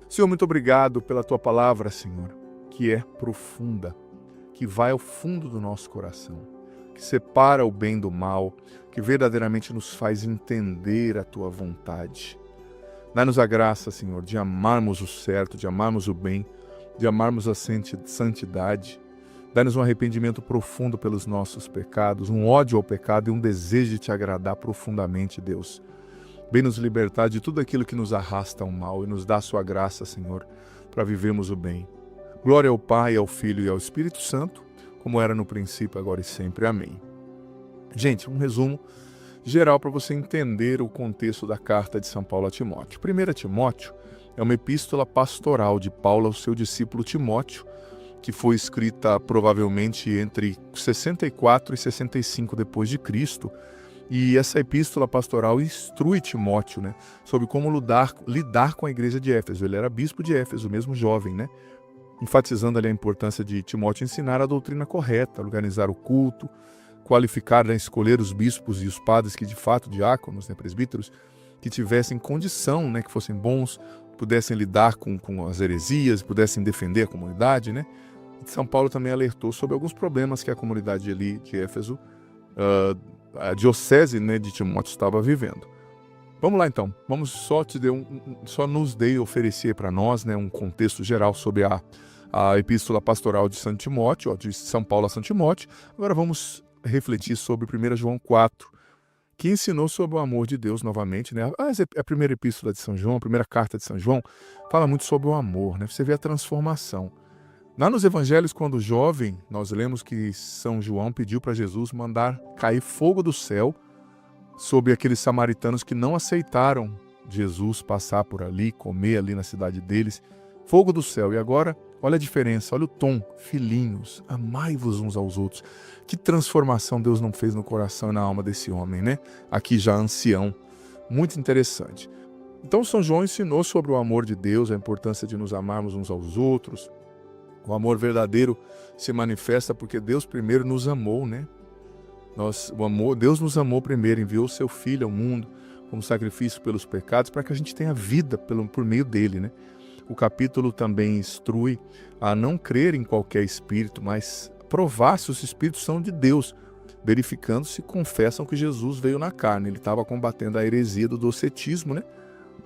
A: Senhor, muito obrigado pela Tua palavra, Senhor, que é profunda, que vai ao fundo do nosso coração, que separa o bem do mal, que verdadeiramente nos faz entender a Tua vontade. Dá-nos a graça, Senhor, de amarmos o certo, de amarmos o bem, de amarmos a santidade. Dá-nos um arrependimento profundo pelos nossos pecados, um ódio ao pecado e um desejo de Te agradar profundamente, Deus. Vem nos libertar de tudo aquilo que nos arrasta ao mal e nos dá a Sua graça, Senhor, para vivermos o bem. Glória ao Pai, ao Filho e ao Espírito Santo, como era no princípio, agora e sempre. Amém. Gente, um resumo geral para você entender o contexto da carta de São Paulo a Timóteo. 1 Timóteo é uma epístola pastoral de Paulo ao seu discípulo Timóteo, que foi escrita provavelmente entre 64 e 65 depois de Cristo. E essa epístola pastoral instrui Timóteo, sobre como lidar com a igreja de Éfeso. Ele era bispo de Éfeso, mesmo jovem, enfatizando ali a importância de Timóteo ensinar a doutrina correta, organizar o culto, qualificar, escolher os bispos e os padres que de fato, diáconos, presbíteros, que tivessem condição, que fossem bons, pudessem lidar com as heresias, pudessem defender a comunidade. São Paulo também alertou sobre alguns problemas que a comunidade ali de Éfeso, a diocese de Timóteo estava vivendo. Vamos lá então, vamos só nos oferecer para nós um contexto geral sobre a epístola pastoral de São Timóteo, de São Paulo a São Timóteo. Agora vamos refletir sobre 1 João 4, que ensinou sobre o amor de Deus novamente. A primeira epístola de São João, a primeira carta de São João, fala muito sobre o amor. Você vê a transformação. Lá nos evangelhos, quando jovem, nós lemos que São João pediu para Jesus mandar cair fogo do céu sobre aqueles samaritanos que não aceitaram Jesus passar por ali, comer ali na cidade deles. Fogo do céu. E agora, olha a diferença, olha o tom. Filhinhos, amai-vos uns aos outros. Que transformação Deus não fez no coração e na alma desse homem, Aqui já ancião. Muito interessante. Então São João ensinou sobre o amor de Deus, a importância de nos amarmos uns aos outros. O amor verdadeiro se manifesta porque Deus primeiro nos amou, Deus nos amou primeiro, enviou o seu Filho ao mundo como sacrifício pelos pecados para que a gente tenha vida por meio dele, O capítulo também instrui a não crer em qualquer espírito, mas provar se os espíritos são de Deus, verificando se confessam que Jesus veio na carne. Ele estava combatendo a heresia do docetismo,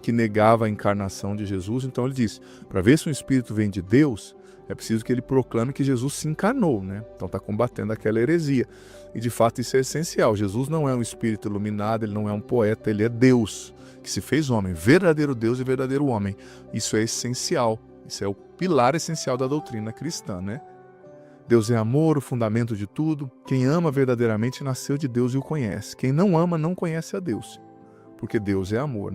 A: que negava a encarnação de Jesus. Então ele diz, para ver se um espírito vem de Deus, é preciso que ele proclame que Jesus se encarnou, Então está combatendo aquela heresia. E de fato isso é essencial. Jesus não é um espírito iluminado, ele não é um poeta, ele é Deus, que se fez homem, verdadeiro Deus e verdadeiro homem. Isso é essencial, isso é o pilar essencial da doutrina cristã, Deus é amor, o fundamento de tudo. Quem ama verdadeiramente nasceu de Deus e o conhece. Quem não ama não conhece a Deus, porque Deus é amor,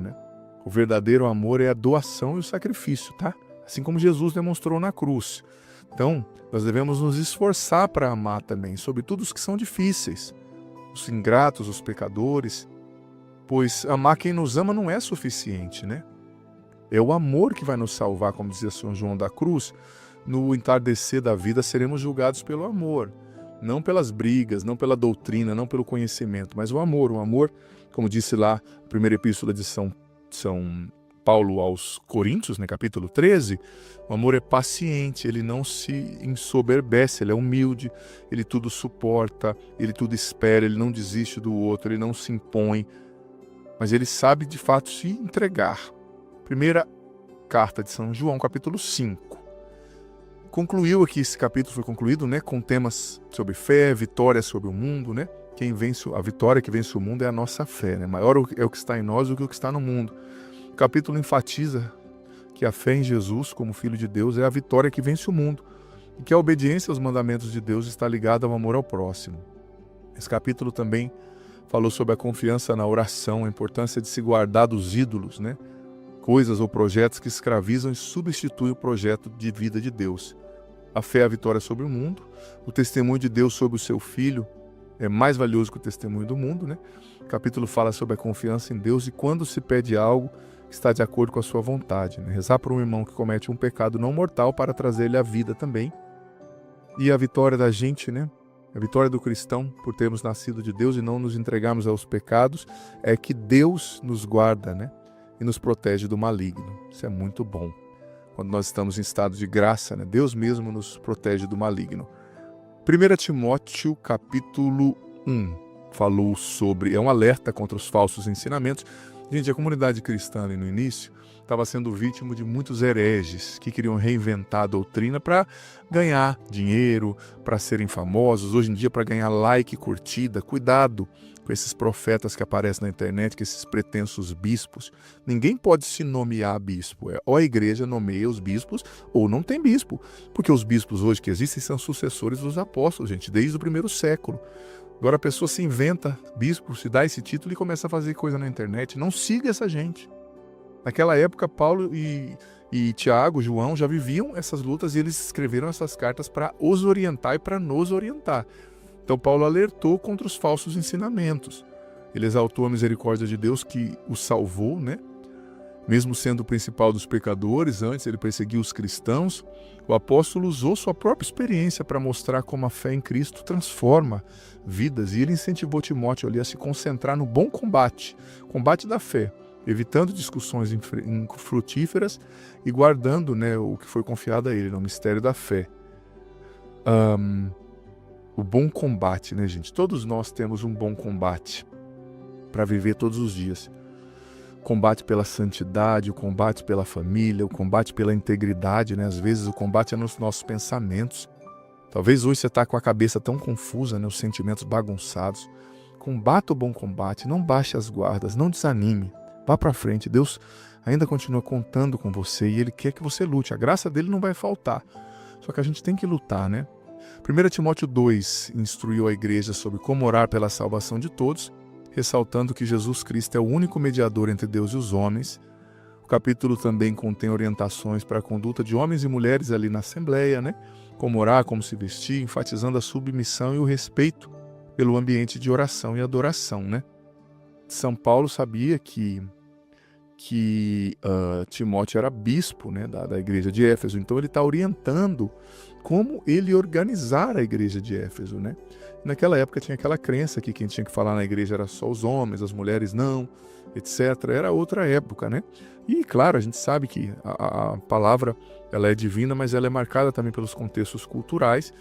A: O verdadeiro amor é a doação e o sacrifício, Assim como Jesus demonstrou na cruz. Então, nós devemos nos esforçar para amar também, sobretudo os que são difíceis, os ingratos, os pecadores, pois amar quem nos ama não é suficiente, É o amor que vai nos salvar, como dizia São João da Cruz. No entardecer da vida seremos julgados pelo amor, não pelas brigas, não pela doutrina, não pelo conhecimento, mas o amor, como disse lá a primeira epístola de São Paulo aos Coríntios, capítulo 13, o amor é paciente, ele não se ensoberbece, ele é humilde, ele tudo suporta, ele tudo espera, ele não desiste do outro, ele não se impõe, mas ele sabe de fato se entregar. Primeira carta de São João, capítulo 5. Concluiu aqui, esse capítulo foi concluído com temas sobre fé, vitória sobre o mundo, Quem vence, a vitória que vence o mundo é a nossa fé, Maior é o que está em nós do que o que está no mundo. O capítulo enfatiza que a fé em Jesus como Filho de Deus é a vitória que vence o mundo e que a obediência aos mandamentos de Deus está ligada ao amor ao próximo. Esse capítulo também falou sobre a confiança na oração, a importância de se guardar dos ídolos, né? Coisas ou projetos que escravizam e substituem o projeto de vida de Deus. A fé é a vitória sobre o mundo, o testemunho de Deus sobre o seu Filho é mais valioso que o testemunho do mundo, né? O capítulo fala sobre a confiança em Deus e quando se pede algo que está de acordo com a sua vontade, né? Rezar por um irmão que comete um pecado não mortal para trazer-lhe a vida também. E a vitória da gente, né? A vitória do cristão por termos nascido de Deus e não nos entregarmos aos pecados é que Deus nos guarda, né? E nos protege do maligno. Isso é muito bom. Quando nós estamos em estado de graça, né? Deus mesmo nos protege do maligno. 1 Timóteo capítulo 1 falou sobre, é um alerta contra os falsos ensinamentos. Gente, a comunidade cristã ali no início estava sendo vítima de muitos hereges que queriam reinventar a doutrina para ganhar dinheiro, para serem famosos, hoje em dia para ganhar like e curtida. Cuidado com esses profetas que aparecem na internet, com esses pretensos bispos. Ninguém pode se nomear bispo. Ou a igreja nomeia os bispos ou não tem bispo. Porque os bispos hoje que existem são sucessores dos apóstolos, gente, desde o primeiro século. Agora a pessoa se inventa bispo, se dá esse título e começa a fazer coisa na internet. Não siga essa gente. Naquela época, Paulo e Tiago, João, já viviam essas lutas e eles escreveram essas cartas para os orientar e para nos orientar. Então Paulo alertou contra os falsos ensinamentos. Ele exaltou a misericórdia de Deus que o salvou, né? Mesmo sendo o principal dos pecadores, antes ele perseguiu os cristãos, o apóstolo usou sua própria experiência para mostrar como a fé em Cristo transforma vidas. E ele incentivou Timóteo ali a se concentrar no bom combate, combate da fé, evitando discussões infrutíferas e guardando, né, o que foi confiado a ele, no mistério da fé. O bom combate, né, gente? Todos nós temos um bom combate para viver todos os dias. Combate pela santidade, o combate pela família, o combate pela integridade, né? Às vezes o combate é nos nossos pensamentos. Talvez hoje você está com a cabeça tão confusa, né? Os sentimentos bagunçados. Combata o bom combate, não baixe as guardas, não desanime. Vá para frente, Deus ainda continua contando com você e Ele quer que você lute. A graça dele não vai faltar. Só que a gente tem que lutar, né? 1 Timóteo 2 instruiu a igreja sobre como orar pela salvação de todos, ressaltando que Jesus Cristo é o único mediador entre Deus e os homens. O capítulo também contém orientações para a conduta de homens e mulheres ali na Assembleia, né? Como orar, como se vestir, enfatizando a submissão e o respeito pelo ambiente de oração e adoração, né? São Paulo sabia que Timóteo era bispo, né, da igreja de Éfeso, então ele está orientando como ele organizar a igreja de Éfeso, né? Naquela época tinha aquela crença que quem tinha que falar na igreja era só os homens, as mulheres não, etc. Era outra época, né? E claro, a gente sabe que a palavra ela é divina, mas ela é marcada também pelos contextos culturais.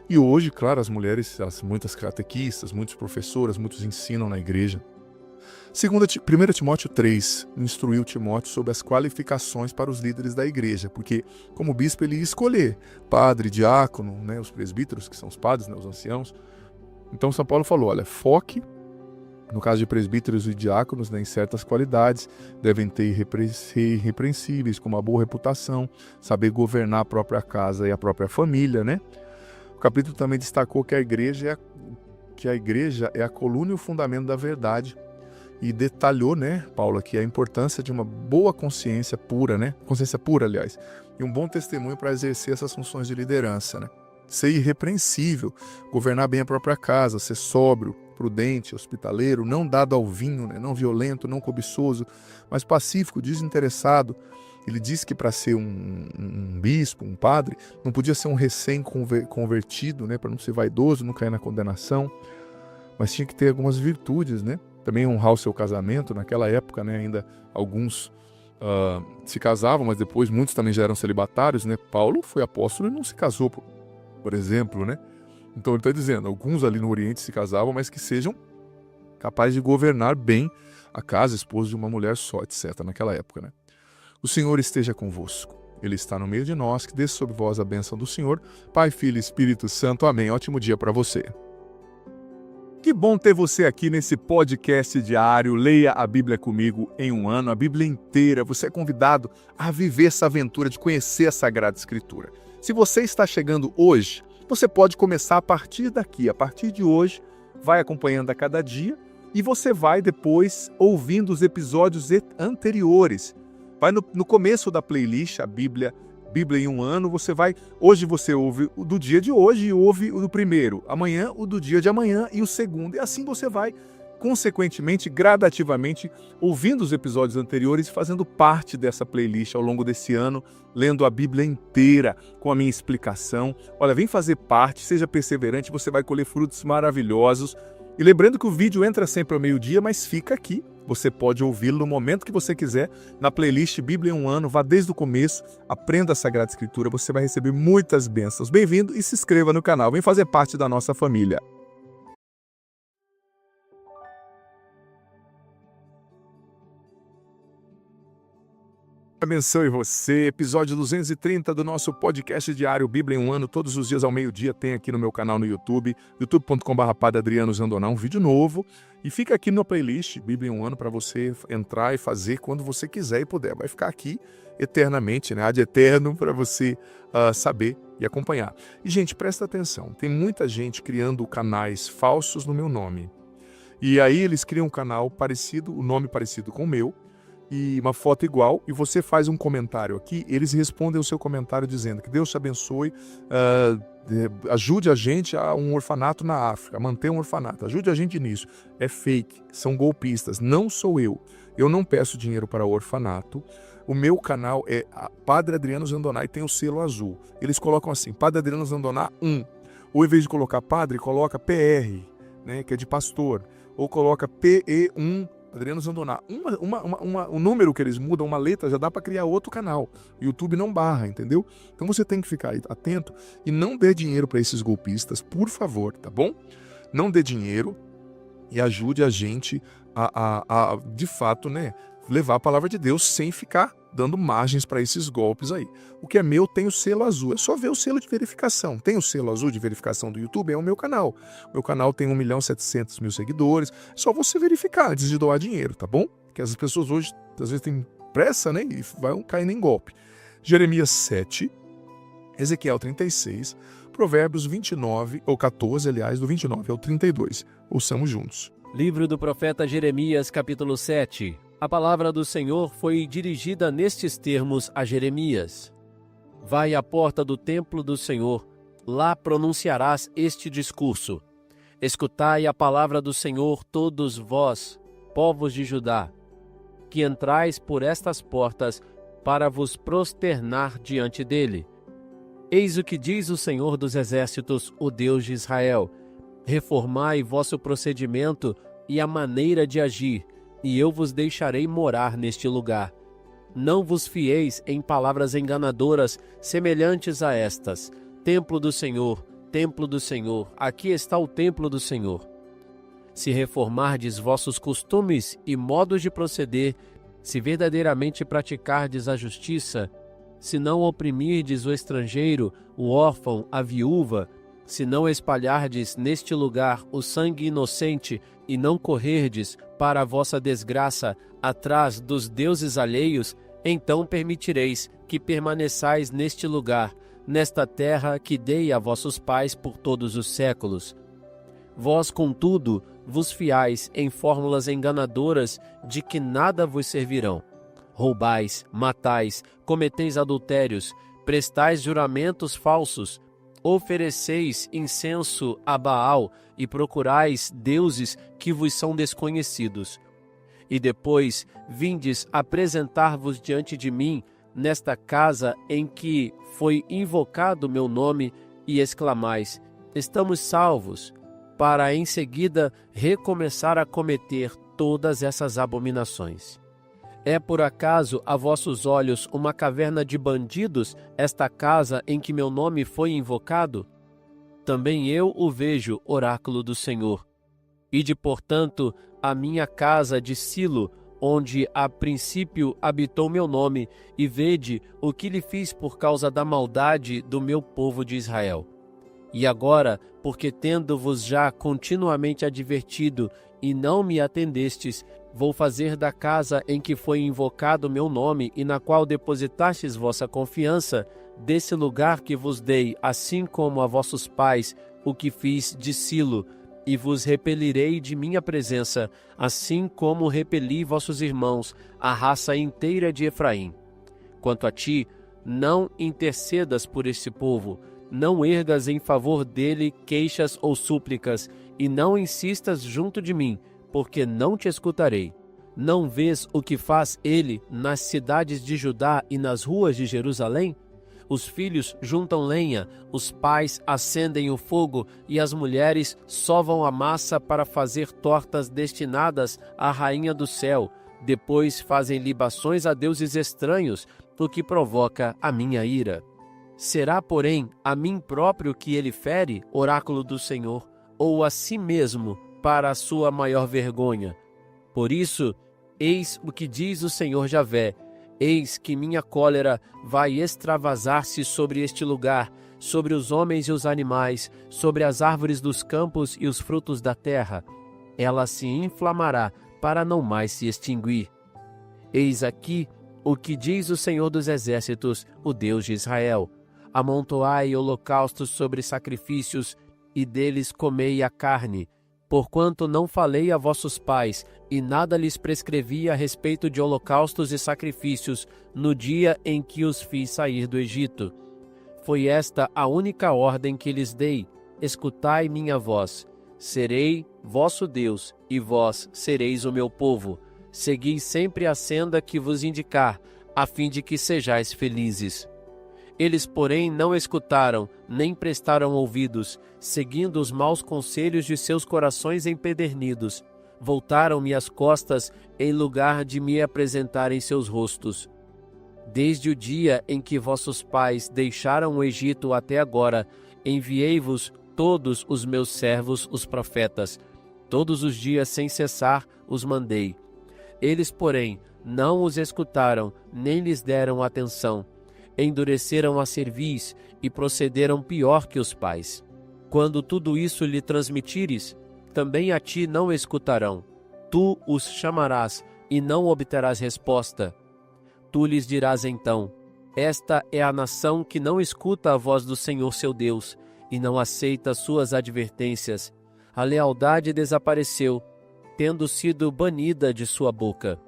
A: E hoje, claro, as mulheres, muitas catequistas, muitas professoras, muitos ensinam na igreja. 1 Timóteo 3 instruiu Timóteo sobre as qualificações para os líderes da igreja, porque como bispo ele ia escolher padre, diácono, né, os presbíteros, que são os padres, né, os anciãos. Então São Paulo falou, olha, foque, no caso de presbíteros e diáconos, né, em certas qualidades, devem ser irrepreensíveis, com uma boa reputação, saber governar a própria casa e a própria família, né? O capítulo também destacou que a igreja é a coluna e o fundamento da verdade, e detalhou, né, Paulo, aqui a importância de uma boa consciência pura, né, consciência pura, aliás, e um bom testemunho para exercer essas funções de liderança, né, ser irrepreensível, governar bem a própria casa, ser sóbrio, prudente, hospitaleiro, não dado ao vinho, né, não violento, não cobiçoso, mas pacífico, desinteressado. Ele disse que para ser um bispo, um padre, não podia ser um recém-convertido, né, para não ser vaidoso, não cair na condenação, mas tinha que ter algumas virtudes, né? Também honrar o seu casamento. Naquela época, né, ainda alguns se casavam, mas depois muitos também já eram celibatários, né? Paulo foi apóstolo e não se casou, por exemplo, né? Então ele está dizendo, alguns ali no Oriente se casavam, mas que sejam capazes de governar bem a casa, esposa de uma mulher só, etc. Naquela época, né? O Senhor esteja convosco. Ele está no meio de nós, que desça sobre vós a bênção do Senhor. Pai, Filho e Espírito Santo. Amém. Ótimo dia para você. Que bom ter você aqui nesse podcast diário. Leia a Bíblia comigo em um ano, a Bíblia inteira. Você é convidado a viver essa aventura de conhecer a Sagrada Escritura. Se você está chegando hoje, você pode começar a partir daqui. A partir de hoje, vai acompanhando a cada dia e você vai depois ouvindo os episódios anteriores. Vai no começo da playlist, a Bíblia em um ano, hoje você ouve o do dia de hoje e ouve o do primeiro, amanhã o do dia de amanhã e o segundo, e assim você vai, consequentemente, gradativamente, ouvindo os episódios anteriores e fazendo parte dessa playlist ao longo desse ano, lendo a Bíblia inteira com a minha explicação. Olha, vem fazer parte, seja perseverante, você vai colher frutos maravilhosos. E lembrando que o vídeo entra sempre ao meio-dia, mas fica aqui. Você pode ouvi-lo no momento que você quiser, na playlist Bíblia em um ano, vá desde o começo, aprenda a Sagrada Escritura, você vai receber muitas bênçãos. Bem-vindo e se inscreva no canal, vem fazer parte da nossa família. Abençoe você, episódio 230 do nosso podcast diário Bíblia em um ano, todos os dias ao meio-dia tem aqui no meu canal no YouTube, youtube.com/Padre Adriano Zandoná, um vídeo novo, e fica aqui na playlist Bíblia em um ano para você entrar e fazer quando você quiser e puder, vai ficar aqui eternamente, né, ad eterno, para você saber e acompanhar. E gente, presta atenção, tem muita gente criando canais falsos no meu nome, e aí eles criam um canal parecido, o nome parecido com o meu, e uma foto igual, e você faz um comentário aqui, eles respondem o seu comentário dizendo que Deus te abençoe, ajude a gente a um orfanato na África, a manter um orfanato, ajude a gente nisso. É fake, são golpistas, não sou eu. Eu não peço dinheiro para o orfanato. O meu canal é Padre Adriano Zandoná e tem o selo azul. Eles colocam assim, Padre Adriano Zandoná 1. Ou em vez de colocar padre, coloca PR, né, que é de pastor. Ou coloca PE1, Adriano Zandoná. Um número que eles mudam, uma letra, já dá para criar outro canal. O YouTube não barra, entendeu? Então você tem que ficar atento e não dê dinheiro para esses golpistas, por favor, tá bom? Não dê dinheiro e ajude a gente a de fato, né, levar a palavra de Deus sem ficar dando margens para esses golpes aí. O que é meu tem o selo azul, é só ver o selo de verificação. Tem o selo azul de verificação do YouTube, é o meu canal. O meu canal tem 1.700.000 seguidores, é só você verificar antes de doar dinheiro, tá bom? Porque as pessoas hoje, às vezes, têm pressa, né, e vão caindo em golpe. Jeremias 7, Ezequiel 36, Provérbios 29, ou 14, aliás, do 29 ao 32. Ouçamos juntos.
B: Livro do profeta Jeremias, capítulo 7. A palavra do Senhor foi dirigida nestes termos a Jeremias. Vai à porta do templo do Senhor, lá pronunciarás este discurso. Escutai a palavra do Senhor, todos vós, povos de Judá, que entrais por estas portas para vos prosternar diante dele. Eis o que diz o Senhor dos Exércitos, o Deus de Israel. Reformai vosso procedimento e a maneira de agir, e eu vos deixarei morar neste lugar. Não vos fieis em palavras enganadoras semelhantes a estas. Templo do Senhor, aqui está o templo do Senhor. Se reformardes vossos costumes e modos de proceder, se verdadeiramente praticardes a justiça, se não oprimirdes o estrangeiro, o órfão, a viúva, se não espalhardes neste lugar o sangue inocente e não correrdes para a vossa desgraça atrás dos deuses alheios, então permitireis que permaneçais neste lugar, nesta terra que dei a vossos pais por todos os séculos. Vós, contudo, vos fiais em fórmulas enganadoras de que nada vos servirão. Roubais, matais, cometeis adultérios, prestais juramentos falsos, ofereceis incenso a Baal e procurais deuses que vos são desconhecidos. E depois vindes apresentar-vos diante de mim nesta casa em que foi invocado meu nome e exclamais: estamos salvos, para em seguida recomeçar a cometer todas essas abominações. É por acaso a vossos olhos uma caverna de bandidos esta casa em que meu nome foi invocado? Também eu o vejo, oráculo do Senhor. Ide, portanto, a minha casa de Silo, onde a princípio habitou meu nome, e vede o que lhe fiz por causa da maldade do meu povo de Israel. E agora, porque tendo-vos já continuamente advertido e não me atendestes, vou fazer da casa em que foi invocado meu nome e na qual depositastes vossa confiança, desse lugar que vos dei, assim como a vossos pais, o que fiz de Silo, e vos repelirei de minha presença, assim como repeli vossos irmãos, a raça inteira de Efraim. Quanto a ti, não intercedas por este povo, não ergas em favor dele queixas ou súplicas, e não insistas junto de mim, porque não te escutarei. Não vês o que faz ele nas cidades de Judá e nas ruas de Jerusalém? Os filhos juntam lenha, os pais acendem o fogo e as mulheres sovam a massa para fazer tortas destinadas à rainha do céu. Depois fazem libações a deuses estranhos, o que provoca a minha ira. Será, porém, a mim próprio que ele fere, oráculo do Senhor, ou a si mesmo, para a sua maior vergonha? Por isso, eis o que diz o Senhor Javé: eis que minha cólera vai extravasar-se sobre este lugar, sobre os homens e os animais, sobre as árvores dos campos e os frutos da terra. Ela se inflamará para não mais se extinguir. Eis aqui o que diz o Senhor dos Exércitos, o Deus de Israel: amontoai holocaustos sobre sacrifícios, e deles comei a carne, porquanto não falei a vossos pais, e nada lhes prescrevi a respeito de holocaustos e sacrifícios, no dia em que os fiz sair do Egito. Foi esta a única ordem que lhes dei: escutai minha voz. Serei vosso Deus, e vós sereis o meu povo. Segui sempre a senda que vos indicar, a fim de que sejais felizes. Eles, porém, não escutaram, nem prestaram ouvidos, seguindo os maus conselhos de seus corações empedernidos. Voltaram-me as costas, em lugar de me apresentarem seus rostos. Desde o dia em que vossos pais deixaram o Egito até agora, enviei-vos todos os meus servos, os profetas. Todos os dias, sem cessar, os mandei. Eles, porém, não os escutaram, nem lhes deram atenção. Endureceram a cerviz e procederam pior que os pais. Quando tudo isso lhe transmitires, também a ti não escutarão. Tu os chamarás e não obterás resposta. Tu lhes dirás então: esta é a nação que não escuta a voz do Senhor seu Deus e não aceita suas advertências. A lealdade desapareceu, tendo sido banida de sua boca.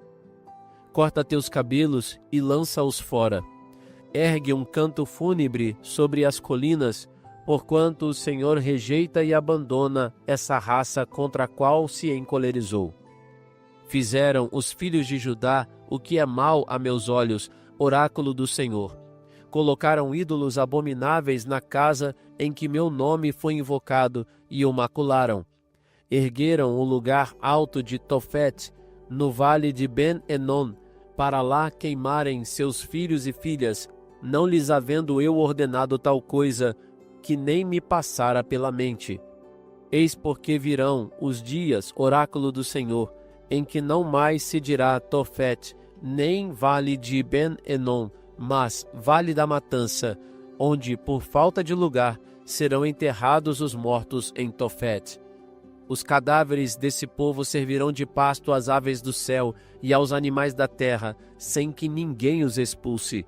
B: Corta teus cabelos e lança-os fora. Ergue um canto fúnebre sobre as colinas, porquanto o Senhor rejeita e abandona essa raça contra a qual se encolerizou. Fizeram os filhos de Judá o que é mal a meus olhos, oráculo do Senhor. Colocaram ídolos abomináveis na casa em que meu nome foi invocado e o macularam. Ergueram o lugar alto de Tofete, no vale de Ben-Enon, para lá queimarem seus filhos e filhas, não lhes havendo eu ordenado tal coisa, que nem me passara pela mente. Eis porque virão os dias, oráculo do Senhor, em que não mais se dirá Tofete, nem vale de Ben-Enon, mas vale da matança, onde, por falta de lugar, serão enterrados os mortos em Tofete. Os cadáveres desse povo servirão de pasto às aves do céu e aos animais da terra, sem que ninguém os expulse.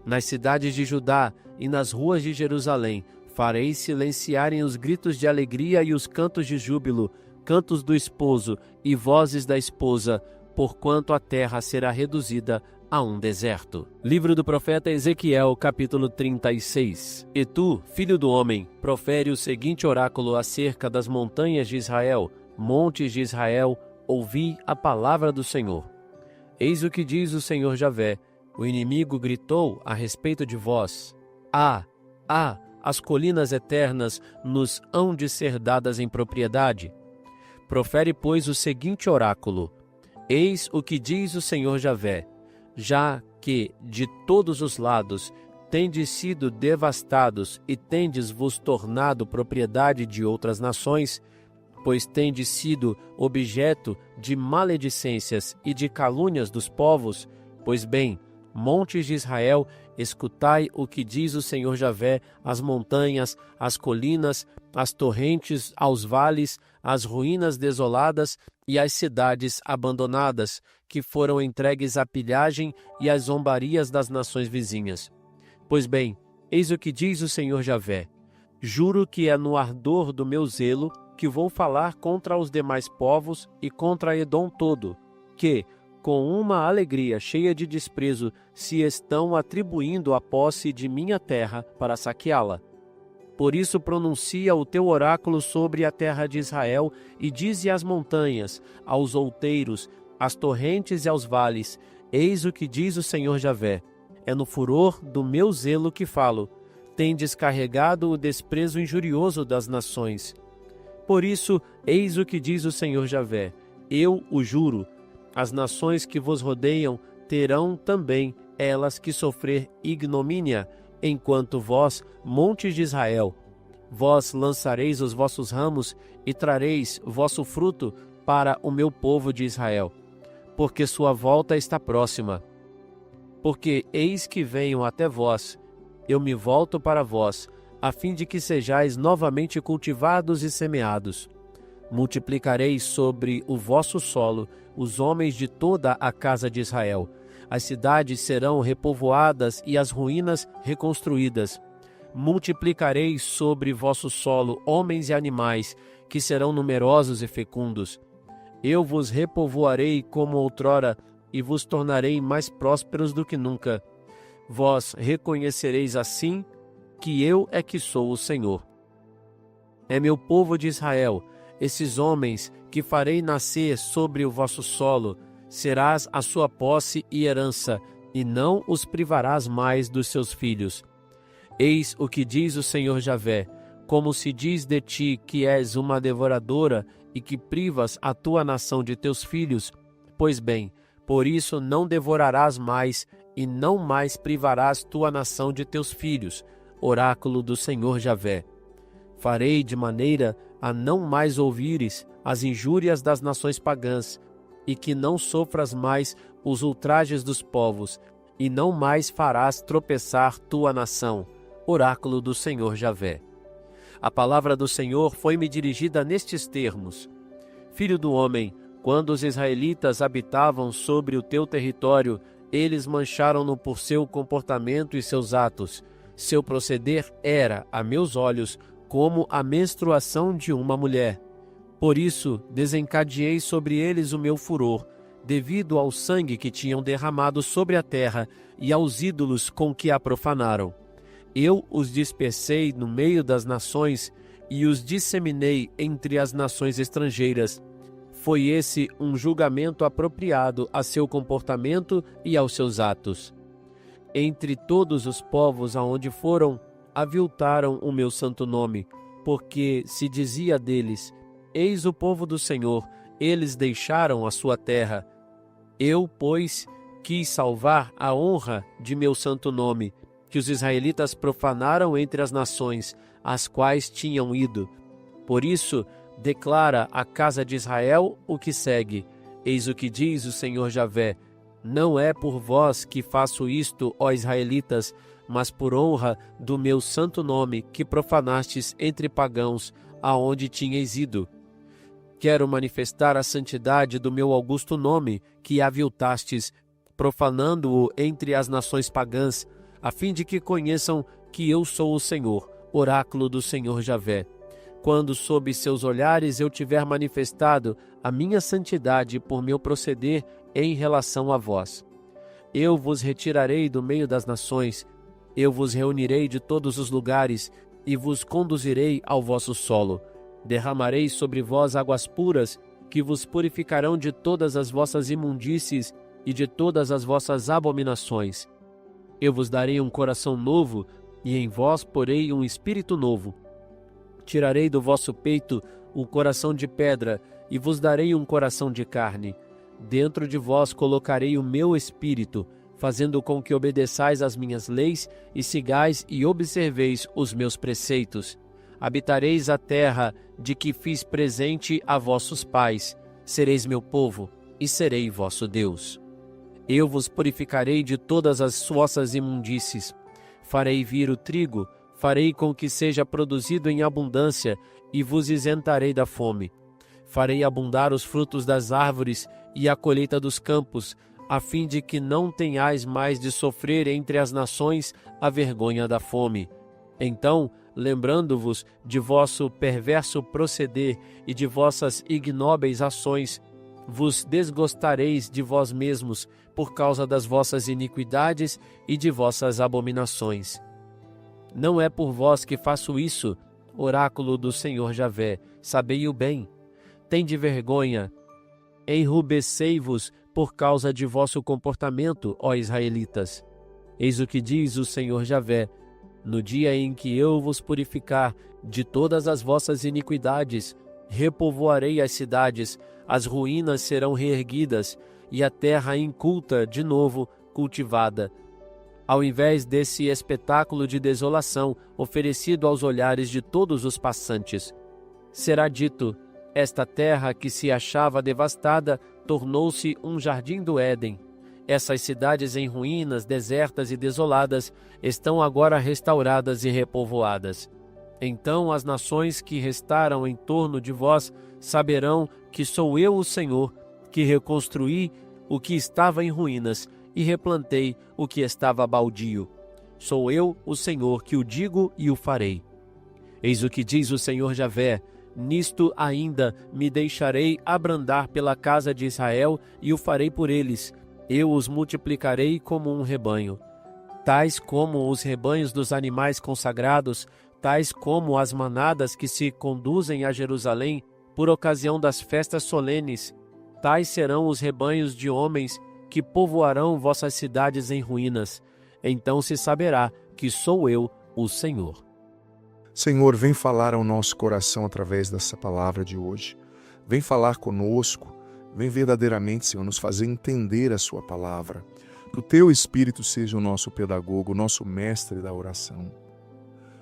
B: Nas cidades de Judá e nas ruas de Jerusalém, farei silenciarem os gritos de alegria e os cantos de júbilo, cantos do esposo e vozes da esposa, porquanto a terra será reduzida a um deserto. Livro do profeta Ezequiel, capítulo 36. E tu, filho do homem, profere o seguinte oráculo acerca das montanhas de Israel, montes de Israel, ouvi a palavra do Senhor. Eis o que diz o Senhor Javé: o inimigo gritou a respeito de vós. As colinas eternas nos hão de ser dadas em propriedade. Profere, pois, o seguinte oráculo: eis o que diz o Senhor Javé: já que de todos os lados tendes sido devastados e tendes vos tornado propriedade de outras nações, pois tendes sido objeto de maledicências e de calúnias dos povos, pois bem, montes de Israel, escutai o que diz o Senhor Javé: as montanhas, as colinas, as torrentes, aos vales, as ruínas desoladas e as cidades abandonadas, que foram entregues à pilhagem e às zombarias das nações vizinhas. Pois bem, eis o que diz o Senhor Javé: juro que é no ardor do meu zelo que vou falar contra os demais povos e contra Edom todo, que, com uma alegria cheia de desprezo, se estão atribuindo a posse de minha terra para saqueá-la. Por isso pronuncia o teu oráculo sobre a terra de Israel e dize às montanhas, aos outeiros, às torrentes e aos vales: eis o que diz o Senhor Javé. É no furor do meu zelo que falo. Tendes carregado o desprezo injurioso das nações. Por isso, eis o que diz o Senhor Javé. Eu o juro. As nações que vos rodeiam terão também elas que sofrer ignomínia, enquanto vós, montes de Israel, vós lançareis os vossos ramos e trareis vosso fruto para o meu povo de Israel, porque sua volta está próxima. Porque eis que venho até vós, eu me volto para vós, a fim de que sejais novamente cultivados e semeados. Multiplicarei sobre o vosso solo os homens de toda a casa de Israel. As cidades serão repovoadas e as ruínas reconstruídas. Multiplicarei sobre vosso solo homens e animais, que serão numerosos e fecundos. Eu vos repovoarei como outrora, e vos tornarei mais prósperos do que nunca. Vós reconhecereis assim que eu é que sou o Senhor. É meu povo de Israel, esses homens que farei nascer sobre o vosso solo, serás a sua posse e herança, e não os privarás mais dos seus filhos. Eis o que diz o Senhor Javé, como se diz de ti que és uma devoradora e que privas a tua nação de teus filhos, pois bem, por isso não devorarás mais e não mais privarás tua nação de teus filhos, oráculo do Senhor Javé. Farei de maneira a não mais ouvires as injúrias das nações pagãs, e que não sofras mais os ultrajes dos povos, e não mais farás tropeçar tua nação, oráculo do Senhor Javé. A palavra do Senhor foi-me dirigida nestes termos: Filho do homem, quando os israelitas habitavam sobre o teu território, eles mancharam-no por seu comportamento e seus atos. Seu proceder era, a meus olhos, como a menstruação de uma mulher. Por isso, desencadeei sobre eles o meu furor, devido ao sangue que tinham derramado sobre a terra e aos ídolos com que a profanaram. Eu os dispersei no meio das nações e os disseminei entre as nações estrangeiras. Foi esse um julgamento apropriado a seu comportamento e aos seus atos. Entre todos os povos aonde foram, aviltaram o meu santo nome, porque se dizia deles: eis o povo do Senhor, eles deixaram a sua terra. Eu, pois, quis salvar a honra de meu santo nome, que os israelitas profanaram entre as nações, às quais tinham ido. Por isso, declara a casa de Israel o que segue: eis o que diz o Senhor Javé: não é por vós que faço isto, ó israelitas, mas por honra do meu santo nome que profanastes entre pagãos, aonde tinhais ido. Quero manifestar a santidade do meu augusto nome, que aviltastes, profanando-o entre as nações pagãs, a fim de que conheçam que eu sou o Senhor, oráculo do Senhor Javé. Quando sob seus olhares eu tiver manifestado a minha santidade por meu proceder em relação a vós. Eu vos retirarei do meio das nações, eu vos reunirei de todos os lugares e vos conduzirei ao vosso solo. Derramarei sobre vós águas puras, que vos purificarão de todas as vossas imundícies e de todas as vossas abominações. Eu vos darei um coração novo, e em vós porei um espírito novo. Tirarei do vosso peito o coração de pedra, e vos darei um coração de carne. Dentro de vós colocarei o meu espírito, fazendo com que obedeçais às minhas leis e sigais e observeis os meus preceitos. Habitareis a terra de que fiz presente a vossos pais. Sereis meu povo e serei vosso Deus. Eu vos purificarei de todas as vossas imundícies. Farei vir o trigo, farei com que seja produzido em abundância e vos isentarei da fome. Farei abundar os frutos das árvores e a colheita dos campos, a fim de que não tenhais mais de sofrer entre as nações a vergonha da fome. Então lembrando-vos de vosso perverso proceder e de vossas ignóbeis ações, vos desgostareis de vós mesmos por causa das vossas iniquidades e de vossas abominações. Não é por vós que faço isso, oráculo do Senhor Javé, sabei-o bem. Tende vergonha, enrubescei-vos por causa de vosso comportamento, ó israelitas. Eis o que diz o Senhor Javé: no dia em que eu vos purificar de todas as vossas iniquidades, repovoarei as cidades, as ruínas serão reerguidas, e a terra inculta de novo cultivada. Ao invés desse espetáculo de desolação oferecido aos olhares de todos os passantes, será dito: esta terra que se achava devastada tornou-se um jardim do Éden. Essas cidades em ruínas, desertas e desoladas, estão agora restauradas e repovoadas. Então as nações que restaram em torno de vós saberão que sou eu o Senhor, que reconstruí o que estava em ruínas e replantei o que estava baldio. Sou eu o Senhor que o digo e o farei. Eis o que diz o Senhor Javé: nisto ainda me deixarei abrandar pela casa de Israel e o farei por eles. Eu os multiplicarei como um rebanho, tais como os rebanhos dos animais consagrados, tais como as manadas que se conduzem a Jerusalém por ocasião das festas solenes. Tais serão os rebanhos de homens que povoarão vossas cidades em ruínas. Então se saberá que sou eu, o Senhor.
A: Senhor, vem falar ao nosso coração através dessa palavra de hoje. Vem falar conosco. Vem verdadeiramente, Senhor, nos fazer entender a sua palavra. Que o teu Espírito seja o nosso pedagogo, o nosso mestre da oração.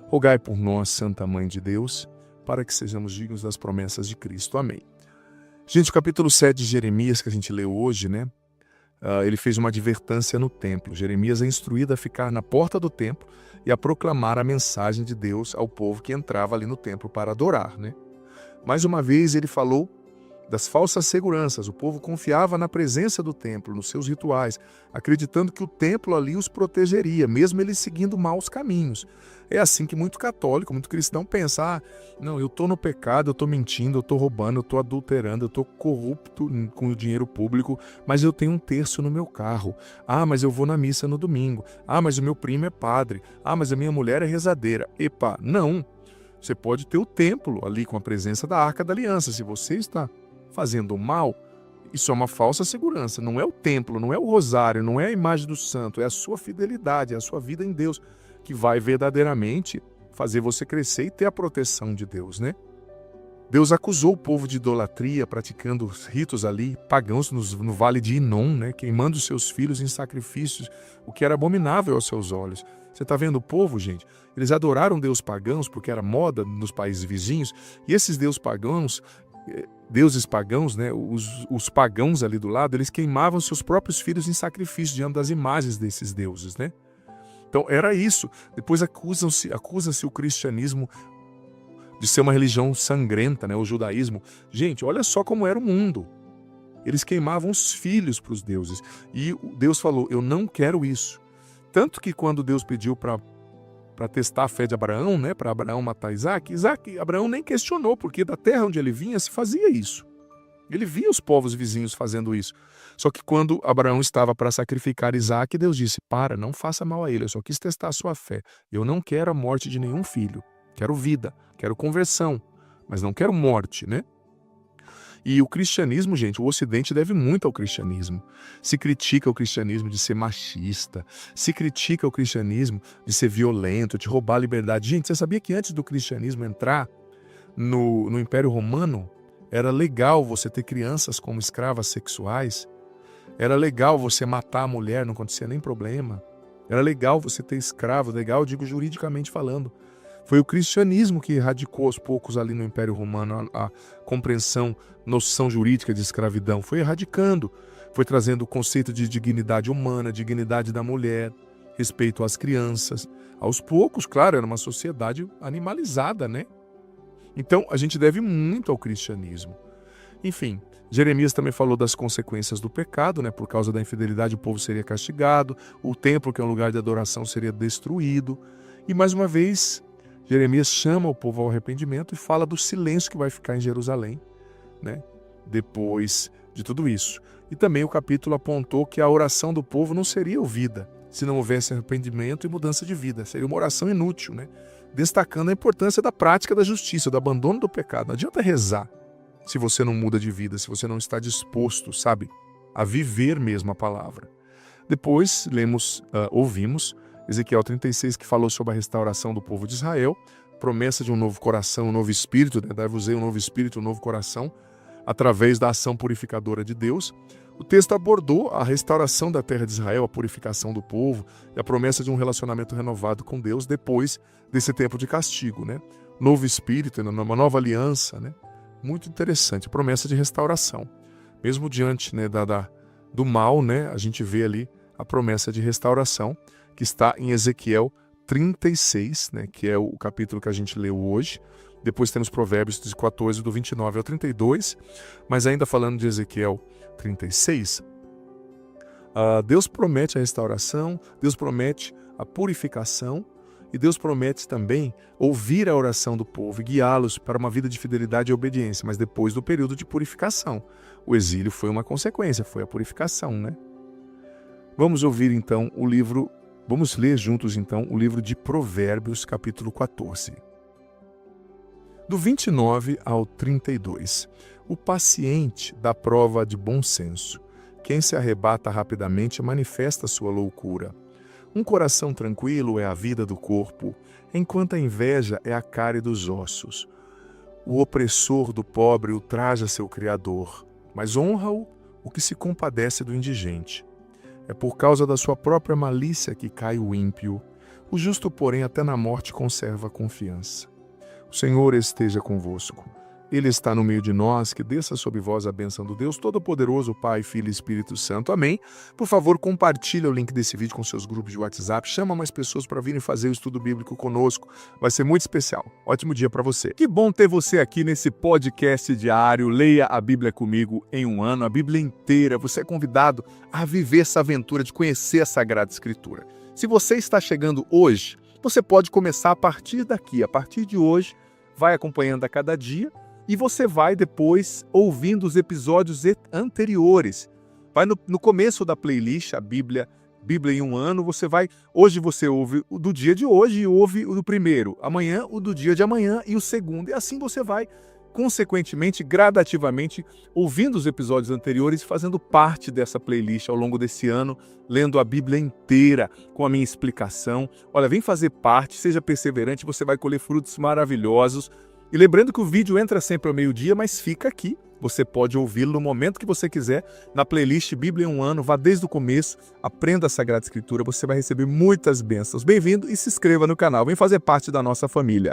A: Rogai por nós, Santa Mãe de Deus, para que sejamos dignos das promessas de Cristo. Amém. Gente, o capítulo 7 de Jeremias, que a gente leu hoje, né? Ele fez uma advertência no templo. Jeremias é instruído a ficar na porta do templo e a proclamar a mensagem de Deus ao povo que entrava ali no templo para adorar, né? Mais uma vez ele falou das falsas seguranças. O povo confiava na presença do templo, nos seus rituais, acreditando que o templo ali os protegeria, mesmo eles seguindo maus caminhos. É assim que muito católico, muito cristão pensa: não, eu estou no pecado, eu estou mentindo, eu estou roubando, eu estou adulterando, eu estou corrupto com o dinheiro público, mas eu tenho um terço no meu carro. Mas eu vou na missa no domingo. Mas o meu primo é padre. Mas a minha mulher é rezadeira. Epa, não. Você pode ter o templo ali com a presença da Arca da Aliança. Se você está fazendo mal, isso é uma falsa segurança. Não é o templo, não é o rosário, não é a imagem do santo, é a sua fidelidade, é a sua vida em Deus que vai verdadeiramente fazer você crescer e ter a proteção de Deus, né? Deus acusou o povo de idolatria, praticando ritos ali pagãos no vale de Inom, né? Queimando seus filhos em sacrifícios, o que era abominável aos seus olhos. Você está vendo o povo, gente? Eles adoraram deuses pagãos porque era moda nos países vizinhos, e esses deuses pagãos, né? Os pagãos ali do lado, eles queimavam seus próprios filhos em sacrifício diante das imagens desses deuses, né? Então era isso. Depois acusa-se o cristianismo de ser uma religião sangrenta, né? O judaísmo. Gente, olha só como era o mundo. Eles queimavam os filhos para os deuses. E Deus falou: eu não quero isso. Tanto que quando Deus pediu para testar a fé de Abraão, né? Para Abraão matar Abraão nem questionou, porque da terra onde ele vinha se fazia isso. Ele via os povos vizinhos fazendo isso. Só que quando Abraão estava para sacrificar Isaque, Deus disse: não faça mal a ele, eu só quis testar a sua fé. Eu não quero a morte de nenhum filho. Quero vida, quero conversão, mas não quero morte, né? E o cristianismo, gente, o Ocidente deve muito ao cristianismo. Se critica o cristianismo de ser machista, se critica o cristianismo de ser violento, de roubar a liberdade. Gente, você sabia que antes do cristianismo entrar no Império Romano, era legal você ter crianças como escravas sexuais? Era legal você matar a mulher, não acontecia nem problema. Era legal você ter escravo, legal, eu digo juridicamente falando. Foi o cristianismo que erradicou aos poucos ali no Império Romano a compreensão, noção jurídica de escravidão. Foi erradicando, foi trazendo o conceito de dignidade humana, dignidade da mulher, respeito às crianças. Aos poucos, claro, era uma sociedade animalizada, né? Então, a gente deve muito ao cristianismo. Enfim, Jeremias também falou das consequências do pecado, né? Por causa da infidelidade, o povo seria castigado, o templo, que é um lugar de adoração, seria destruído. E, mais uma vez, Jeremias chama o povo ao arrependimento e fala do silêncio que vai ficar em Jerusalém, né, depois de tudo isso. E também o capítulo apontou que a oração do povo não seria ouvida se não houvesse arrependimento e mudança de vida. Seria uma oração inútil, né? Destacando a importância da prática da justiça, do abandono do pecado. Não adianta rezar se você não muda de vida, se você não está disposto, sabe, a viver mesmo a palavra. Depois ouvimos Ezequiel 36, que falou sobre a restauração do povo de Israel, promessa de um novo coração, um novo espírito, né? Dar-vos-ei um novo espírito, um novo coração, através da ação purificadora de Deus. O texto abordou a restauração da terra de Israel, a purificação do povo e a promessa de um relacionamento renovado com Deus depois desse tempo de castigo, né? Novo espírito, uma nova aliança, né? Muito interessante, promessa de restauração. Mesmo diante, né, do mal, né, a gente vê ali a promessa de restauração que está em Ezequiel 36, né, que é o capítulo que a gente leu hoje. Depois temos Provérbios 14, do 29 ao 32, mas ainda falando de Ezequiel 36, Deus promete a restauração, Deus promete a purificação e Deus promete também ouvir a oração do povo e guiá-los para uma vida de fidelidade e obediência, mas depois do período de purificação. O exílio foi uma consequência, foi a purificação, né? Vamos ler juntos então o livro de Provérbios, capítulo 14. Do 29 ao 32. O paciente dá prova de bom senso. Quem se arrebata rapidamente manifesta sua loucura. Um coração tranquilo é a vida do corpo, enquanto a inveja é a cárie dos ossos. O opressor do pobre ultraja seu Criador, mas honra-o o que se compadece do indigente. É por causa da sua própria malícia que cai o ímpio. O justo, porém, até na morte conserva a confiança. O Senhor esteja convosco. Ele está no meio de nós, que desça sobre vós a bênção do Deus Todo-Poderoso, Pai, Filho e Espírito Santo. Amém. Por favor, compartilhe o link desse vídeo com seus grupos de WhatsApp. Chama mais pessoas para virem fazer o estudo bíblico conosco. Vai ser muito especial. Ótimo dia para você. Que bom ter você aqui nesse podcast diário. Leia a Bíblia comigo em um ano, a Bíblia inteira. Você é convidado a viver essa aventura de conhecer a Sagrada Escritura. Se você está chegando hoje, você pode começar a partir daqui. A partir de hoje, vai acompanhando a cada dia. E você vai depois ouvindo os episódios anteriores. Vai no começo da playlist, a Bíblia em um ano, hoje você ouve o do dia de hoje e ouve o do primeiro. Amanhã, o do dia de amanhã e o segundo. E assim você vai, consequentemente, gradativamente, ouvindo os episódios anteriores e fazendo parte dessa playlist ao longo desse ano, lendo a Bíblia inteira com a minha explicação. Olha, vem fazer parte, seja perseverante, você vai colher frutos maravilhosos. E lembrando que o vídeo entra sempre ao meio-dia, mas fica aqui. Você pode ouvi-lo no momento que você quiser, na playlist Bíblia em um ano. Vá desde o começo, aprenda a Sagrada Escritura, você vai receber muitas bênçãos. Bem-vindo e se inscreva no canal. Vem fazer parte da nossa família.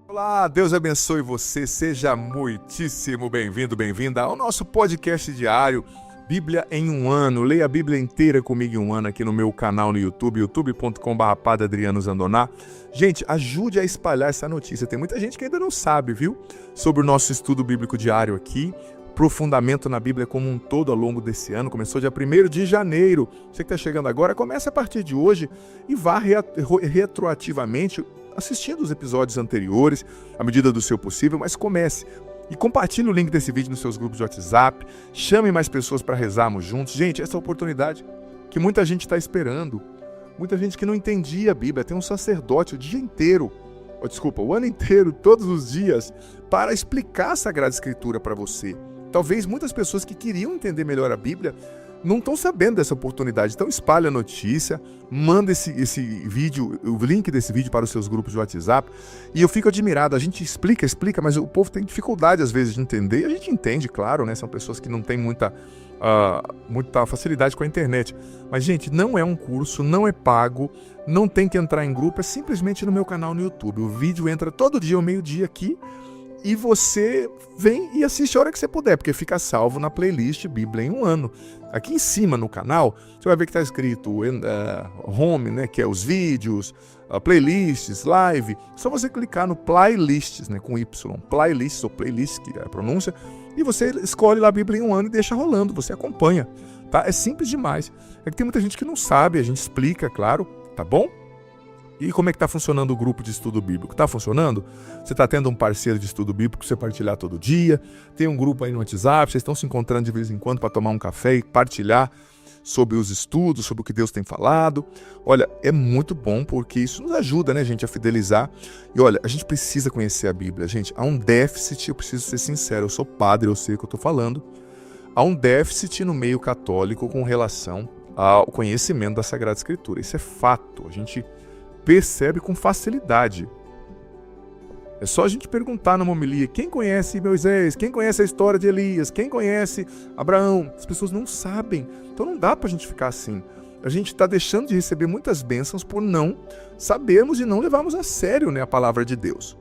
A: Olá, Deus abençoe você. Seja muitíssimo bem-vindo, bem-vinda ao nosso podcast diário. Bíblia em um ano. Leia a Bíblia inteira comigo em um ano aqui no meu canal no YouTube, youtube.com/Padre Adriano Zandoná. Gente, ajude a espalhar essa notícia. Tem muita gente que ainda não sabe, viu? Sobre o nosso estudo bíblico diário aqui. Aprofundamento na Bíblia como um todo ao longo desse ano. Começou dia 1º de janeiro. Você que está chegando agora, comece a partir de hoje e vá retroativamente assistindo os episódios anteriores, à medida do seu possível, mas comece. E compartilhe o link desse vídeo nos seus grupos de WhatsApp. Chame mais pessoas para rezarmos juntos. Gente, essa é a oportunidade que muita gente está esperando. Muita gente que não entendia a Bíblia. Tem um sacerdote o ano inteiro, todos os dias, para explicar a Sagrada Escritura para você. Talvez muitas pessoas que queriam entender melhor a Bíblia não estão sabendo dessa oportunidade. Então espalhe a notícia, manda esse vídeo, o link desse vídeo para os seus grupos de WhatsApp. E eu fico admirado, a gente explica, mas o povo tem dificuldade às vezes de entender. E a gente entende, claro, né? São pessoas que não têm muita facilidade com a internet. Mas, gente, não é um curso, não é pago, não tem que entrar em grupo, é simplesmente no meu canal no YouTube. O vídeo entra todo dia ao meio-dia aqui. E você vem e assiste a hora que você puder, porque fica salvo na playlist Bíblia em um ano. Aqui em cima no canal, você vai ver que está escrito Home, né, que é os vídeos, playlists, live. Só você clicar no playlists, né, com Y, playlists ou playlist, que é a pronúncia, e você escolhe lá a Bíblia em um ano e deixa rolando, você acompanha. tá? É simples demais. É que tem muita gente que não sabe, a gente explica, claro, tá bom? E como é que está funcionando o grupo de estudo bíblico? Está funcionando? Você está tendo um parceiro de estudo bíblico para você partilhar todo dia? Tem um grupo aí no WhatsApp, vocês estão se encontrando de vez em quando para tomar um café e partilhar sobre os estudos, sobre o que Deus tem falado. Olha, é muito bom porque isso nos ajuda, né, gente, a fidelizar. E olha, a gente precisa conhecer a Bíblia. Gente, há um déficit, eu preciso ser sincero, eu sou padre, eu sei o que eu estou falando. Há um déficit no meio católico com relação ao conhecimento da Sagrada Escritura. Isso é fato, a gente percebe com facilidade. É só a gente perguntar numa homilia, quem conhece Moisés? Quem conhece a história de Elias? Quem conhece Abraão? As pessoas não sabem. Então não dá pra gente ficar assim. A gente está deixando de receber muitas bênçãos por não sabermos e não levarmos a sério, né, a palavra de Deus.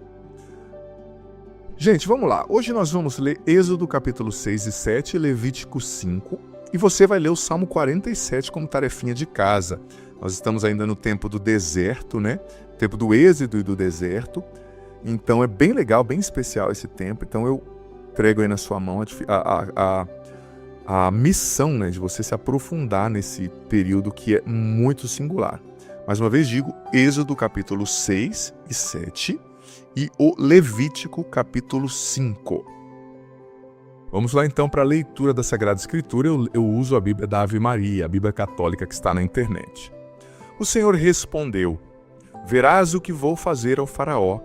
A: Gente, vamos lá. Hoje nós vamos ler Êxodo capítulo 6 e 7, Levítico 5, e você vai ler o Salmo 47 como tarefinha de casa. Nós estamos ainda no tempo do deserto, né? Tempo do êxodo e do deserto. Então é bem legal, bem especial esse tempo. Então eu entrego aí na sua mão a missão, né, de você se aprofundar nesse período que é muito singular. Mais uma vez digo, Êxodo capítulo 6 e 7 e o Levítico capítulo 5. Vamos lá então para a leitura da Sagrada Escritura. Eu uso a Bíblia da Ave Maria, a Bíblia católica que está na internet. O Senhor respondeu: verás o que vou fazer ao faraó.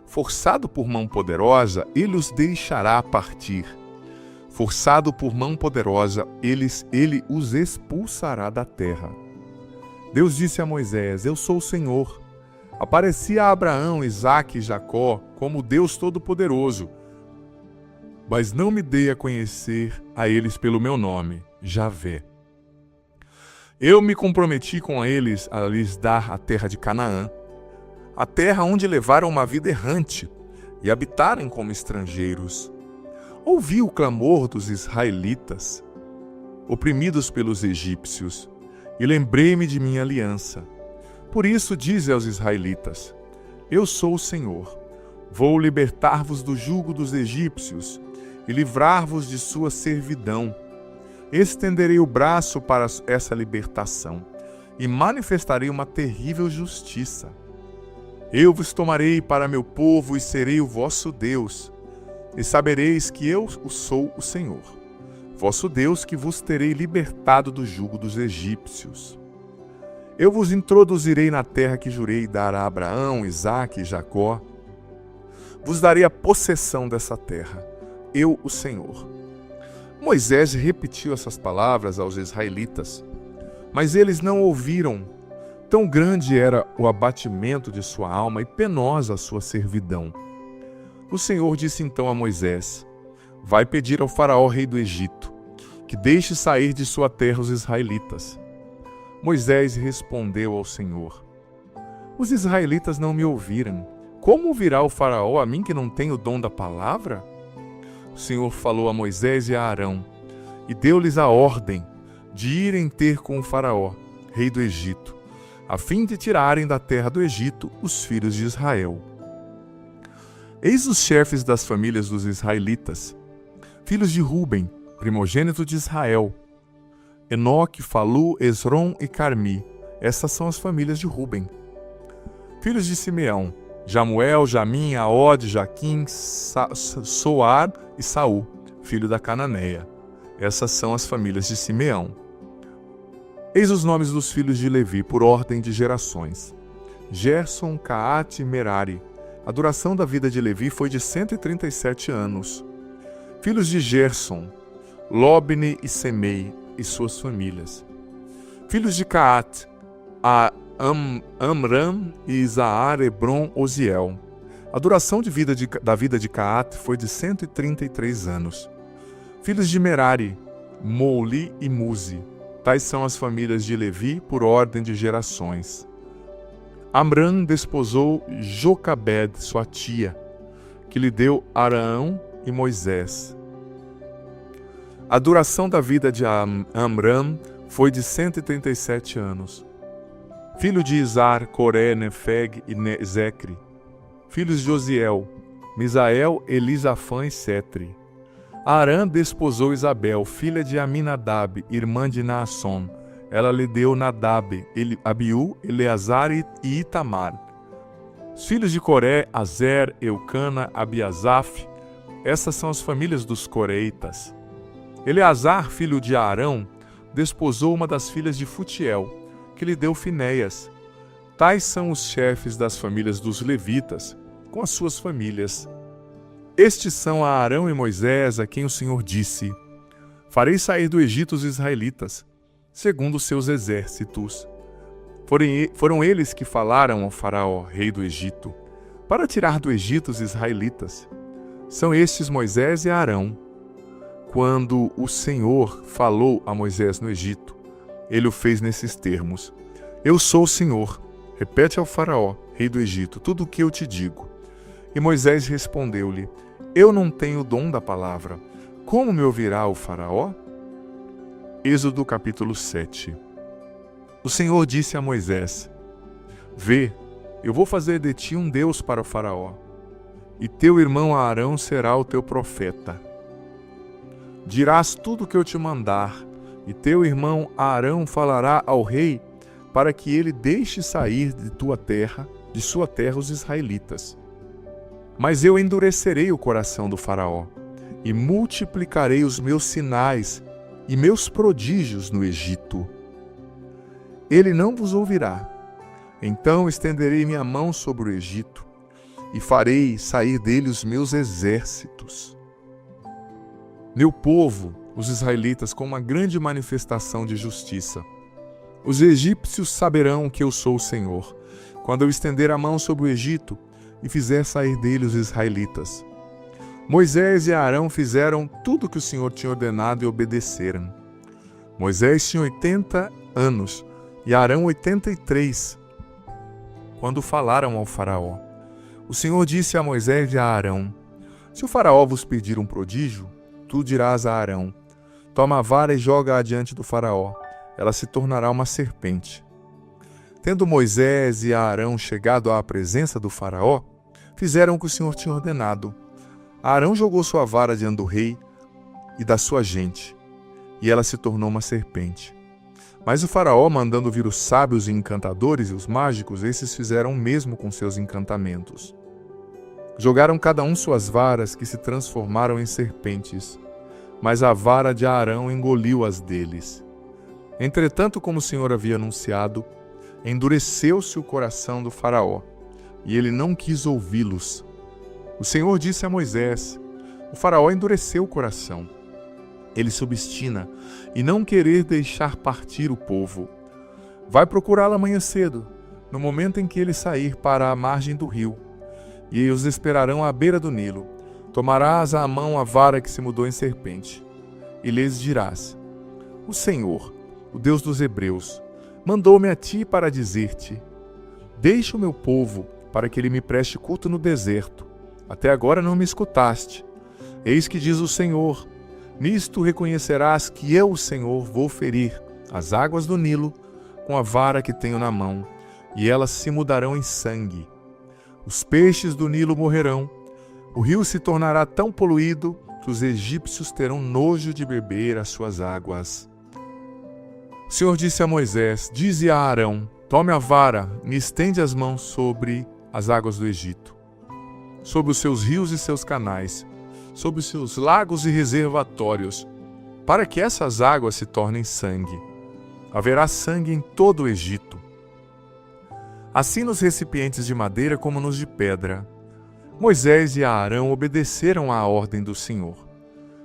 A: Forçado por mão poderosa, ele os deixará partir. Forçado por mão poderosa, ele os expulsará da terra. Deus disse a Moisés: eu sou o Senhor. Apareci a Abraão, Isaque e Jacó como Deus Todo-Poderoso, mas não me dei a conhecer a eles pelo meu nome, Javé. Eu me comprometi com eles a lhes dar a terra de Canaã, a terra onde levaram uma vida errante e habitaram como estrangeiros. Ouvi o clamor dos israelitas, oprimidos pelos egípcios, e lembrei-me de minha aliança. Por isso dize aos israelitas: eu sou o Senhor, vou libertar-vos do jugo dos egípcios e livrar-vos de sua servidão. Estenderei o braço para essa libertação e manifestarei uma terrível justiça. Eu vos tomarei para meu povo e serei o vosso Deus, e sabereis que eu sou o Senhor, vosso Deus, que vos terei libertado do jugo dos egípcios. Eu vos introduzirei na terra que jurei dar a Abraão, Isaque e Jacó. Vos darei a possessão dessa terra, eu, o Senhor. Moisés repetiu essas palavras aos israelitas, mas eles não ouviram. Tão grande era o abatimento de sua alma e penosa a sua servidão. O Senhor disse então a Moisés: vai pedir ao faraó, rei do Egito, que deixe sair de sua terra os israelitas. Moisés respondeu ao Senhor: os israelitas não me ouviram. Como ouvirá o faraó a mim que não tenho o dom da palavra? O Senhor falou a Moisés e a Arão, e deu-lhes a ordem de irem ter com o faraó, rei do Egito, a fim de tirarem da terra do Egito os filhos de Israel. Eis os chefes das famílias dos israelitas, filhos de Ruben, primogênito de Israel: Enoque, Falu, Esrom e Carmi. Essas são as famílias de Ruben. Filhos de Simeão: Jamuel, Jamim, Aode, Jaquim, Soar e Saul, filho da Cananeia. Essas são as famílias de Simeão. Eis os nomes dos filhos de Levi, por ordem de gerações: Gerson, Caate e Merari. A duração da vida de Levi foi de 137 anos. Filhos de Gerson: Lobne e Semei e suas famílias. Filhos de Caate: Amram e Izahar, Hebron, Oziel. A duração da vida de Caate foi de 133 anos. Filhos de Merari: Mouli e Muzi. Tais são as famílias de Levi por ordem de gerações. Amram desposou Jocabed, sua tia, que lhe deu Arão e Moisés. A duração da vida de Amram foi de 137 anos. Filho de Izar, Coré, Nefeg e Zecre. Filhos de Osiel: Misael, Elisafã e Setri. Arã desposou Isabel, filha de Aminadab, irmã de Naasson. Ela lhe deu Nadab, Abiú, Eleazar e Itamar. Os filhos de Coré, Azer, Eucana, Abiasaf. Essas são as famílias dos coreitas. Eleazar, filho de Arão, desposou uma das filhas de Futiel, que lhe deu Finéias. Tais são os chefes das famílias dos levitas, com as suas famílias. Estes são Arão e Moisés, a quem o Senhor disse: Farei sair do Egito os israelitas, segundo os seus exércitos. Foram eles que falaram ao faraó, rei do Egito, para tirar do Egito os israelitas. São estes Moisés e Arão. Quando o Senhor falou a Moisés no Egito, ele o fez nesses termos: Eu sou o Senhor. Repete ao faraó, rei do Egito, tudo o que eu te digo. E Moisés respondeu-lhe: Eu não tenho o dom da palavra. Como me ouvirá o faraó? Êxodo capítulo 7. O Senhor disse a Moisés: Vê, eu vou fazer de ti um Deus para o faraó, e teu irmão Arão será o teu profeta. Dirás tudo o que eu te mandar, e teu irmão Arão falará ao rei, para que ele deixe sair de sua terra os israelitas. Mas eu endurecerei o coração do faraó, e multiplicarei os meus sinais e meus prodígios no Egito. Ele não vos ouvirá. Então estenderei minha mão sobre o Egito, e farei sair dele os meus exércitos. Meu povo, os israelitas, com uma grande manifestação de justiça. Os egípcios saberão que eu sou o Senhor, quando eu estender a mão sobre o Egito e fizer sair dele os israelitas. Moisés e Arão fizeram tudo o que o Senhor tinha ordenado e obedeceram. Moisés tinha 80 anos e Arão 83, quando falaram ao faraó. O Senhor disse a Moisés e a Arão: Se o faraó vos pedir um prodígio, tu dirás a Arão: Toma a vara e joga-a diante do faraó. Ela se tornará uma serpente. Tendo Moisés e Arão chegado à presença do faraó, fizeram o que o Senhor tinha ordenado. Arão jogou sua vara diante do rei e da sua gente, e ela se tornou uma serpente. Mas o faraó, mandando vir os sábios e encantadores e os mágicos, esses fizeram o mesmo com seus encantamentos. Jogaram cada um suas varas, que se transformaram em serpentes, mas a vara de Arão engoliu as deles. Entretanto, como o Senhor havia anunciado, endureceu-se o coração do faraó, e ele não quis ouvi-los. O Senhor disse a Moisés: O faraó endureceu o coração. Ele se obstina e não querer deixar partir o povo. Vai procurá-lo amanhã cedo, no momento em que ele sair para a margem do rio, e os esperarão à beira do Nilo. Tomarás à mão a vara que se mudou em serpente, e lhes dirás: O Senhor, o Deus dos Hebreus, mandou-me a ti para dizer-te: Deixa o meu povo, para que ele me preste culto no deserto. Até agora não me escutaste. Eis que diz o Senhor: Nisto reconhecerás que eu, o Senhor, vou ferir as águas do Nilo com a vara que tenho na mão, e elas se mudarão em sangue. Os peixes do Nilo morrerão. O rio se tornará tão poluído que os egípcios terão nojo de beber as suas águas. O Senhor disse a Moisés: Dize a Arão: Tome a vara e estende as mãos sobre as águas do Egito, sobre os seus rios e seus canais, sobre os seus lagos e reservatórios, para que essas águas se tornem sangue. Haverá sangue em todo o Egito, assim nos recipientes de madeira como nos de pedra. Moisés e Arão obedeceram à ordem do Senhor,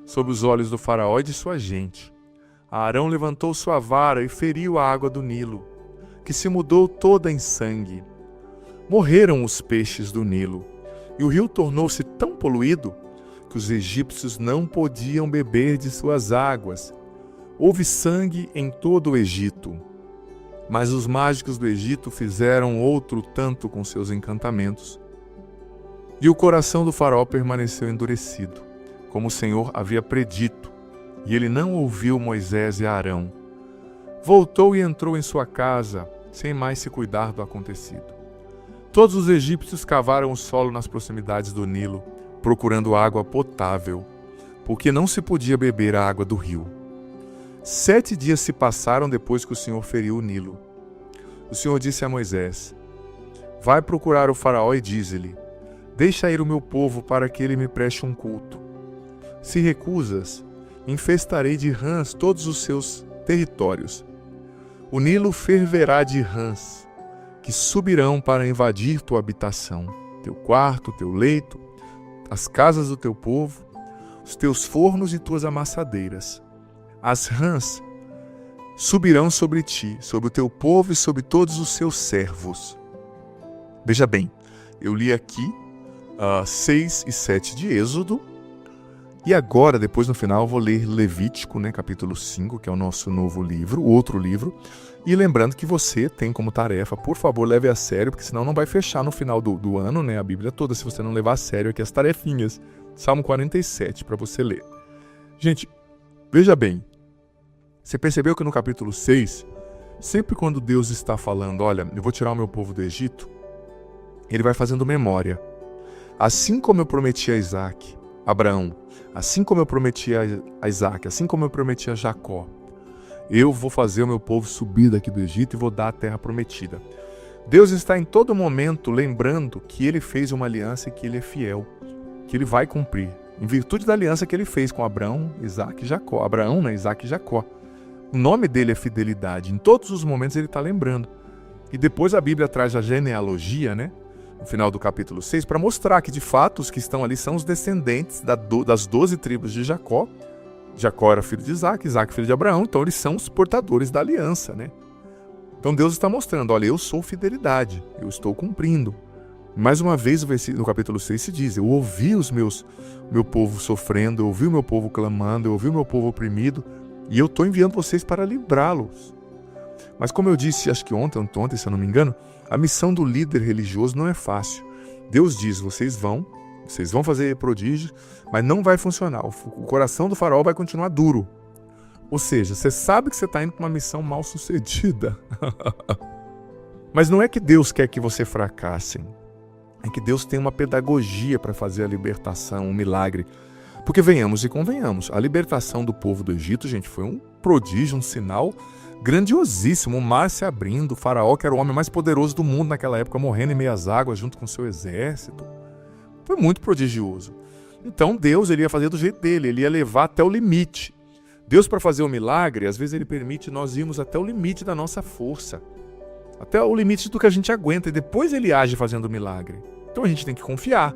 A: sob os olhos do faraó e de sua gente. Arão levantou sua vara e feriu a água do Nilo, que se mudou toda em sangue. Morreram os peixes do Nilo, e o rio tornou-se tão poluído que os egípcios não podiam beber de suas águas. Houve sangue em todo o Egito. Mas os mágicos do Egito fizeram outro tanto com seus encantamentos. E o coração do faraó permaneceu endurecido, como o Senhor havia predito, e ele não ouviu Moisés e Arão. Voltou e entrou em sua casa, sem mais se cuidar do acontecido. Todos os egípcios cavaram o solo nas proximidades do Nilo, procurando água potável, porque não se podia beber a água do rio. 7 dias se passaram depois que o Senhor feriu o Nilo. O Senhor disse a Moisés: vai procurar o faraó e dize-lhe: deixa ir o meu povo para que ele me preste um culto. Se recusas, infestarei de rãs todos os seus territórios. O Nilo ferverá de rãs, que subirão para invadir tua habitação, teu quarto, teu leito, as casas do teu povo, os teus fornos e tuas amassadeiras. As rãs subirão sobre ti, sobre o teu povo e sobre todos os seus servos. Veja bem, eu li aqui 6 e 7 de Êxodo, e agora, depois no final, eu vou ler Levítico, capítulo 5, que é o nosso novo livro, outro livro. E lembrando que você tem como tarefa, por favor, leve a sério, porque senão não vai fechar no final do ano, a Bíblia toda, se você não levar a sério aqui as tarefinhas. Salmo 47, para você ler. Gente, veja bem, você percebeu que no capítulo 6, sempre quando Deus está falando, olha, eu vou tirar o meu povo do Egito, ele vai fazendo memória. Assim como eu prometi a Abraão, assim como eu prometi a Isaac, assim como eu prometi a Jacó, eu vou fazer o meu povo subir daqui do Egito e vou dar a terra prometida. Deus está em todo momento lembrando que ele fez uma aliança e que ele é fiel, que ele vai cumprir, em virtude da aliança que ele fez com Abraão, Isaac e Jacó. Abraão, Isaac e Jacó. O nome dele é fidelidade. Em todos os momentos ele está lembrando. E depois a Bíblia traz a genealogia, no final do capítulo 6, para mostrar que de fato os que estão ali são os descendentes das 12 tribos de Jacó. Jacó era filho de Isaac, Isaac filho de Abraão, então eles são os portadores da aliança, Então Deus está mostrando, olha, eu sou fidelidade, eu estou cumprindo. Mais uma vez no capítulo 6 se diz, eu ouvi meu povo sofrendo, eu ouvi o meu povo clamando, eu ouvi o meu povo oprimido, e eu estou enviando vocês para livrá-los. Mas como eu disse, acho que ontem, se eu não me engano, a missão do líder religioso não é fácil. Deus diz, vocês vão fazer prodígios, mas não vai funcionar. O coração do faraó vai continuar duro. Ou seja, você sabe que você está indo para uma missão mal sucedida. Mas não é que Deus quer que você fracasse. É que Deus tem uma pedagogia para fazer a libertação, um milagre. Porque venhamos e convenhamos, a libertação do povo do Egito, gente, foi um prodígio, um sinal grandiosíssimo. O mar se abrindo, o faraó, que era o homem mais poderoso do mundo naquela época, morrendo em meias águas junto com seu exército. Foi muito prodigioso. Então Deus ele ia fazer do jeito dele, ele ia levar até o limite. Deus, para fazer o milagre, às vezes ele permite nós irmos até o limite da nossa força, até o limite do que a gente aguenta, e depois ele age fazendo o milagre. Então a gente tem que confiar,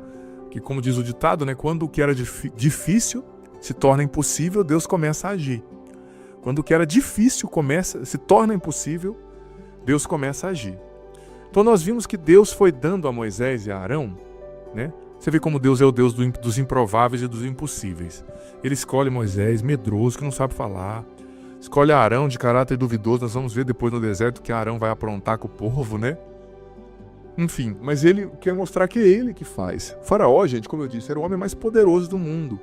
A: que como diz o ditado, quando o que era difícil se torna impossível, Deus começa a agir. Quando o que era difícil se torna impossível, Deus começa a agir. Então nós vimos que Deus foi dando a Moisés e a Arão, Você vê como Deus é o Deus dos improváveis e dos impossíveis. Ele escolhe Moisés, medroso, que não sabe falar. Escolhe Arão, de caráter duvidoso. Nós vamos ver depois no deserto que Arão vai aprontar com o povo, Enfim, mas ele quer mostrar que é ele que faz. O faraó, gente, como eu disse, era o homem mais poderoso do mundo.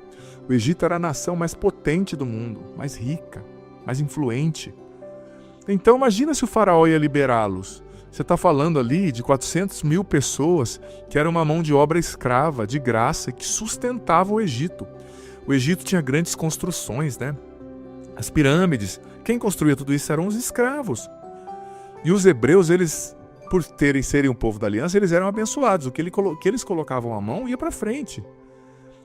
A: O Egito era a nação mais potente do mundo, mais rica, mais influente. Então imagina se o faraó ia liberá-los. Você está falando ali de 400 mil pessoas que era uma mão de obra escrava, de graça, que sustentava o Egito. O Egito tinha grandes construções, As pirâmides. Quem construía tudo isso eram os escravos. E os hebreus, eles, por serem um povo da aliança, eles eram abençoados. O que eles colocavam à mão ia para frente.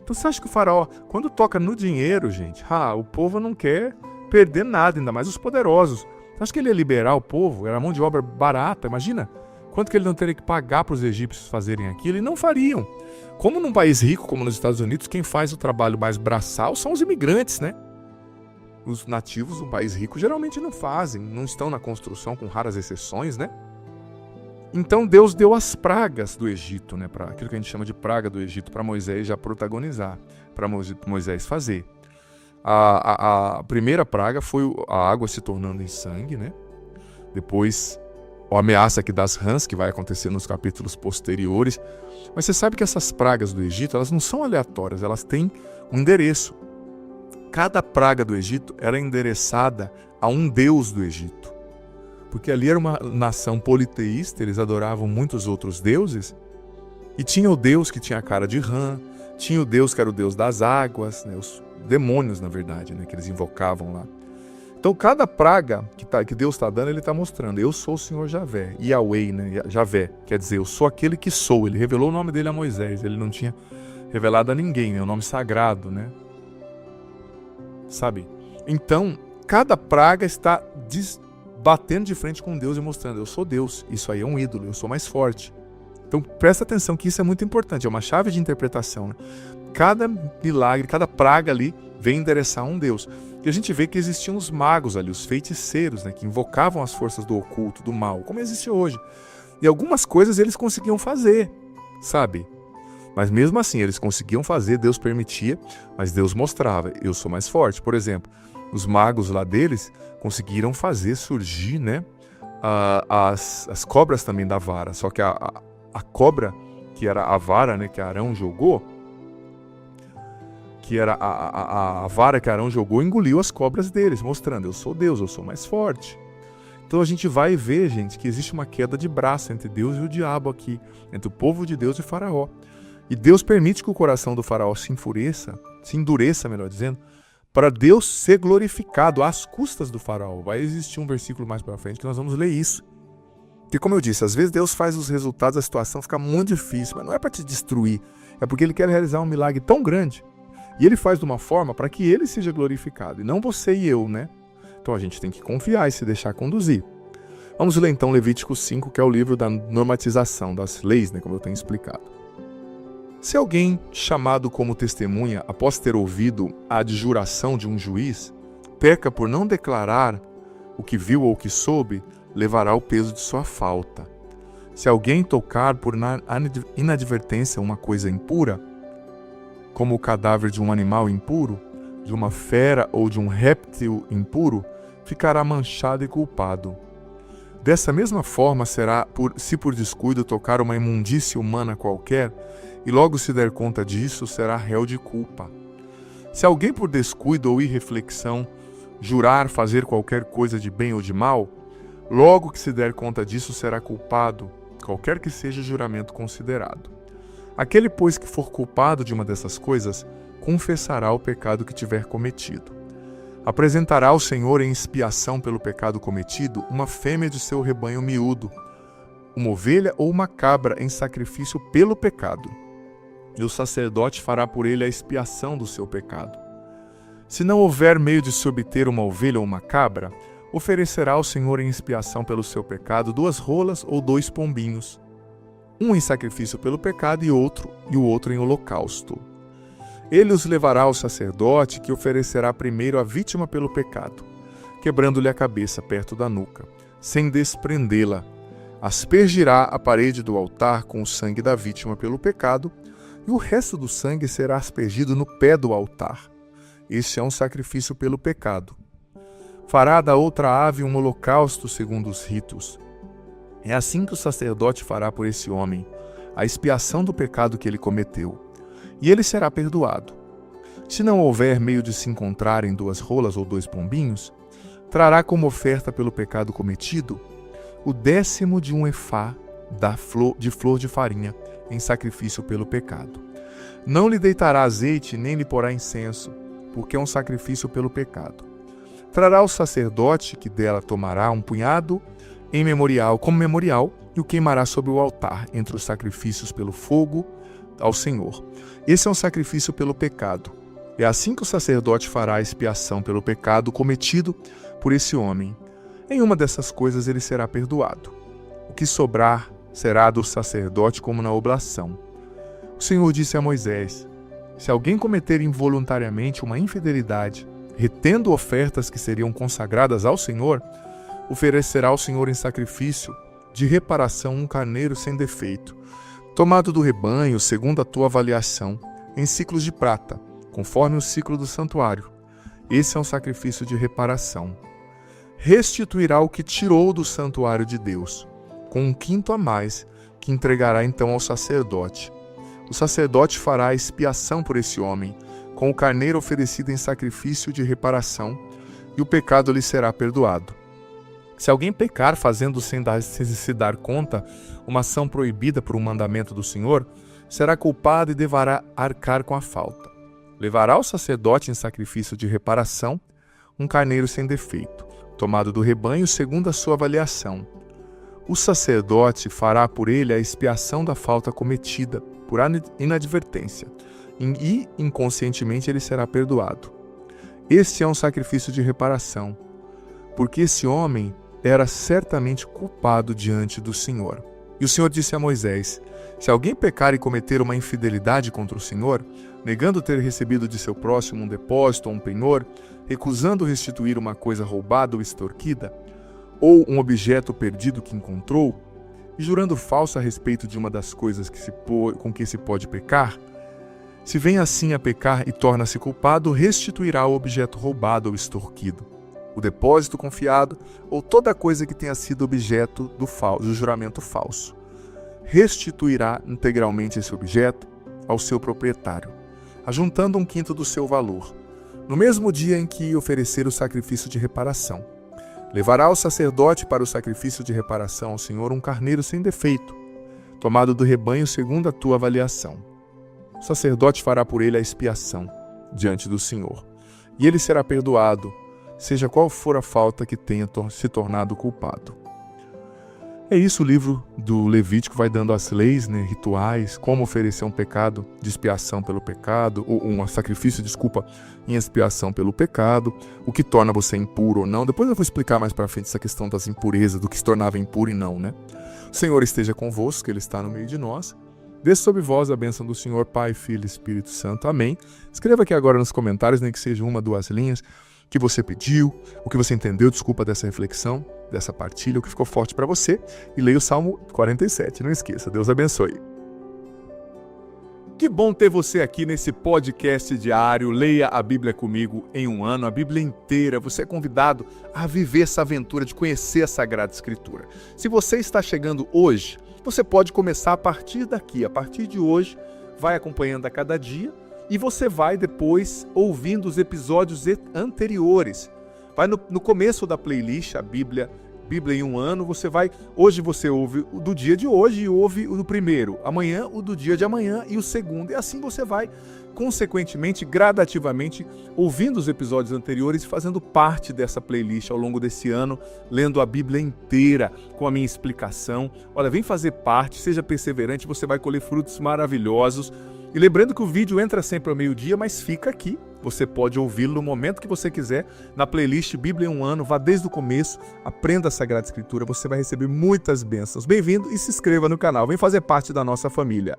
A: Então você acha que o faraó, quando toca no dinheiro, gente, o povo não quer perder nada, ainda mais os poderosos. Você acha que ele ia liberar o povo? Era mão de obra barata, imagina. Quanto que ele não teria que pagar para os egípcios fazerem aquilo? E não fariam. Como num país rico, como nos Estados Unidos, quem faz o trabalho mais braçal são os imigrantes, Os nativos do país rico geralmente não fazem, não estão na construção, com raras exceções, Então Deus deu as pragas do Egito, para aquilo que a gente chama de praga do Egito, para Moisés já protagonizar, para Moisés fazer. A primeira praga foi a água se tornando em sangue, Depois, a ameaça aqui das rãs, que vai acontecer nos capítulos posteriores. Mas você sabe que essas pragas do Egito, elas não são aleatórias, elas têm um endereço. Cada praga do Egito era endereçada a um deus do Egito. Porque ali era uma nação politeísta, eles adoravam muitos outros deuses. E tinha o deus que tinha a cara de rã, tinha o deus que era o deus das águas, demônios, na verdade, né, que eles invocavam lá. Então, cada praga que Deus está dando, ele está mostrando: eu sou o Senhor Javé, Yahweh, né? Javé, quer dizer, eu sou aquele que sou. Ele revelou o nome dele a Moisés, ele não tinha revelado a ninguém, é um nome sagrado, né? Sabe? Então, cada praga está batendo de frente com Deus e mostrando: eu sou Deus, isso aí é um ídolo, eu sou mais forte. Então, presta atenção que isso é muito importante, é uma chave de interpretação, né? Cada milagre, cada praga ali vem endereçar um Deus. E a gente vê que existiam os magos ali, os feiticeiros, né, que invocavam as forças do oculto, do mal, como existe hoje. E algumas coisas eles conseguiam fazer, sabe? Mas mesmo assim, eles conseguiam fazer, Deus permitia, mas Deus mostrava: eu sou mais forte. Por exemplo, os magos lá deles conseguiram fazer surgir, né, as cobras também da vara. Só que a cobra, que era a vara, né, que Arão jogou, que era a vara que Arão jogou, engoliu as cobras deles, mostrando: eu sou Deus, eu sou mais forte. Então a gente vai ver, gente, que existe uma queda de braço entre Deus e o diabo aqui, entre o povo de Deus e Faraó. E Deus permite que o coração do Faraó se endureça, melhor dizendo, para Deus ser glorificado às custas do Faraó. Vai existir um versículo mais para frente que nós vamos ler isso. Porque, como eu disse, às vezes Deus faz os resultados da situação ficar muito difícil, mas não é para te destruir, é porque Ele quer realizar um milagre tão grande. E Ele faz de uma forma para que Ele seja glorificado, e não você e eu, né? Então a gente tem que confiar e se deixar conduzir. Vamos ler então Levítico 5, que é o livro da normatização, das leis, né, como eu tenho explicado. Se alguém chamado como testemunha, após ter ouvido a adjuração de um juiz, peca por não declarar o que viu ou o que soube, levará o peso de sua falta. Se alguém tocar por inadvertência uma coisa impura, como o cadáver de um animal impuro, de uma fera ou de um réptil impuro, ficará manchado e culpado. Dessa mesma forma será, se por descuido tocar uma imundície humana qualquer, e logo se der conta disso, será réu de culpa. Se alguém por descuido ou irreflexão jurar fazer qualquer coisa de bem ou de mal, logo que se der conta disso, será culpado, qualquer que seja o juramento considerado. Aquele, pois, que for culpado de uma dessas coisas, confessará o pecado que tiver cometido. Apresentará ao Senhor em expiação pelo pecado cometido uma fêmea de seu rebanho miúdo, uma ovelha ou uma cabra em sacrifício pelo pecado. E o sacerdote fará por ele a expiação do seu pecado. Se não houver meio de se obter uma ovelha ou uma cabra, oferecerá ao Senhor em expiação pelo seu pecado 2 rolas ou 2 pombinhos, um em sacrifício pelo pecado e o outro em holocausto. Ele os levará ao sacerdote, que oferecerá primeiro a vítima pelo pecado, quebrando-lhe a cabeça perto da nuca, sem desprendê-la. Aspergirá a parede do altar com o sangue da vítima pelo pecado, e o resto do sangue será aspergido no pé do altar. Este é um sacrifício pelo pecado. Fará da outra ave um holocausto segundo os ritos. É assim que o sacerdote fará por esse homem, a expiação do pecado que ele cometeu, e ele será perdoado. Se não houver meio de se encontrarem 2 rolas ou 2 pombinhos, trará como oferta pelo pecado cometido o 10º de um efá de flor de farinha, em sacrifício pelo pecado. Não lhe deitará azeite, nem lhe porá incenso, porque é um sacrifício pelo pecado. Trará o sacerdote, que dela tomará um punhado como memorial, e o queimará sobre o altar, entre os sacrifícios pelo fogo ao Senhor. Esse é um sacrifício pelo pecado. É assim que o sacerdote fará a expiação pelo pecado cometido por esse homem. Em uma dessas coisas ele será perdoado. O que sobrar será do sacerdote como na oblação. O Senhor disse a Moisés: se alguém cometer involuntariamente uma infidelidade, retendo ofertas que seriam consagradas ao Senhor, oferecerá ao Senhor em sacrifício de reparação um carneiro sem defeito, tomado do rebanho, segundo a tua avaliação, em ciclos de prata, conforme o ciclo do santuário. Esse é um sacrifício de reparação. Restituirá o que tirou do santuário de Deus, com 1/5 a mais, que entregará então ao sacerdote. O sacerdote fará a expiação por esse homem, com o carneiro oferecido em sacrifício de reparação, e o pecado lhe será perdoado. Se alguém pecar fazendo sem se dar conta uma ação proibida por um mandamento do Senhor, será culpado e deverá arcar com a falta. Levará o sacerdote em sacrifício de reparação um carneiro sem defeito, tomado do rebanho segundo a sua avaliação. O sacerdote fará por ele a expiação da falta cometida por inadvertência, e inconscientemente ele será perdoado. Este é um sacrifício de reparação, porque esse homem era certamente culpado diante do Senhor. E o Senhor disse a Moisés: se alguém pecar e cometer uma infidelidade contra o Senhor, negando ter recebido de seu próximo um depósito ou um penhor, recusando restituir uma coisa roubada ou extorquida, ou um objeto perdido que encontrou, e jurando falso a respeito de uma das coisas com que se pode pecar, se vem assim a pecar e torna-se culpado, restituirá o objeto roubado ou extorquido, o depósito confiado ou toda coisa que tenha sido objeto do juramento falso. Restituirá integralmente esse objeto ao seu proprietário, ajuntando 1/5 do seu valor, no mesmo dia em que oferecer o sacrifício de reparação. Levará o sacerdote para o sacrifício de reparação ao Senhor um carneiro sem defeito, tomado do rebanho segundo a tua avaliação. O sacerdote fará por ele a expiação diante do Senhor, e ele será perdoado, seja qual for a falta que tenha se tornado culpado. É isso, o livro do Levítico vai dando as leis, rituais, como oferecer um pecado de expiação pelo pecado, ou um sacrifício, em expiação pelo pecado, o que torna você impuro ou não. Depois eu vou explicar mais para frente essa questão das impurezas, do que se tornava impuro e não, O Senhor esteja convosco, que Ele está no meio de nós. Desça sobre vós a bênção do Senhor, Pai, Filho e Espírito Santo. Amém. Escreva aqui agora nos comentários, nem que seja 1, 2 linhas, o que você pediu, o que você entendeu, dessa reflexão, dessa partilha, o que ficou forte para você, e leia o Salmo 47, não esqueça. Deus abençoe. Que bom ter você aqui nesse podcast diário. Leia a Bíblia comigo em 1 ano, a Bíblia inteira. Você é convidado a viver essa aventura de conhecer a Sagrada Escritura. Se você está chegando hoje, você pode começar a partir daqui, a partir de hoje, vai acompanhando a cada dia, e você vai depois ouvindo os episódios anteriores. Vai no começo da playlist, a Bíblia em 1 ano, hoje você ouve o do dia de hoje e ouve o do primeiro, amanhã o do dia de amanhã e o segundo, e assim você vai, consequentemente, gradativamente, ouvindo os episódios anteriores e fazendo parte dessa playlist ao longo desse ano, lendo a Bíblia inteira com a minha explicação. Olha, vem fazer parte, seja perseverante, você vai colher frutos maravilhosos. E lembrando que o vídeo entra sempre ao meio-dia, mas fica aqui. Você pode ouvi-lo no momento que você quiser, na playlist Bíblia em 1 ano, vá desde o começo, aprenda a Sagrada Escritura, você vai receber muitas bênçãos. Bem-vindo e se inscreva no canal, vem fazer parte da nossa família.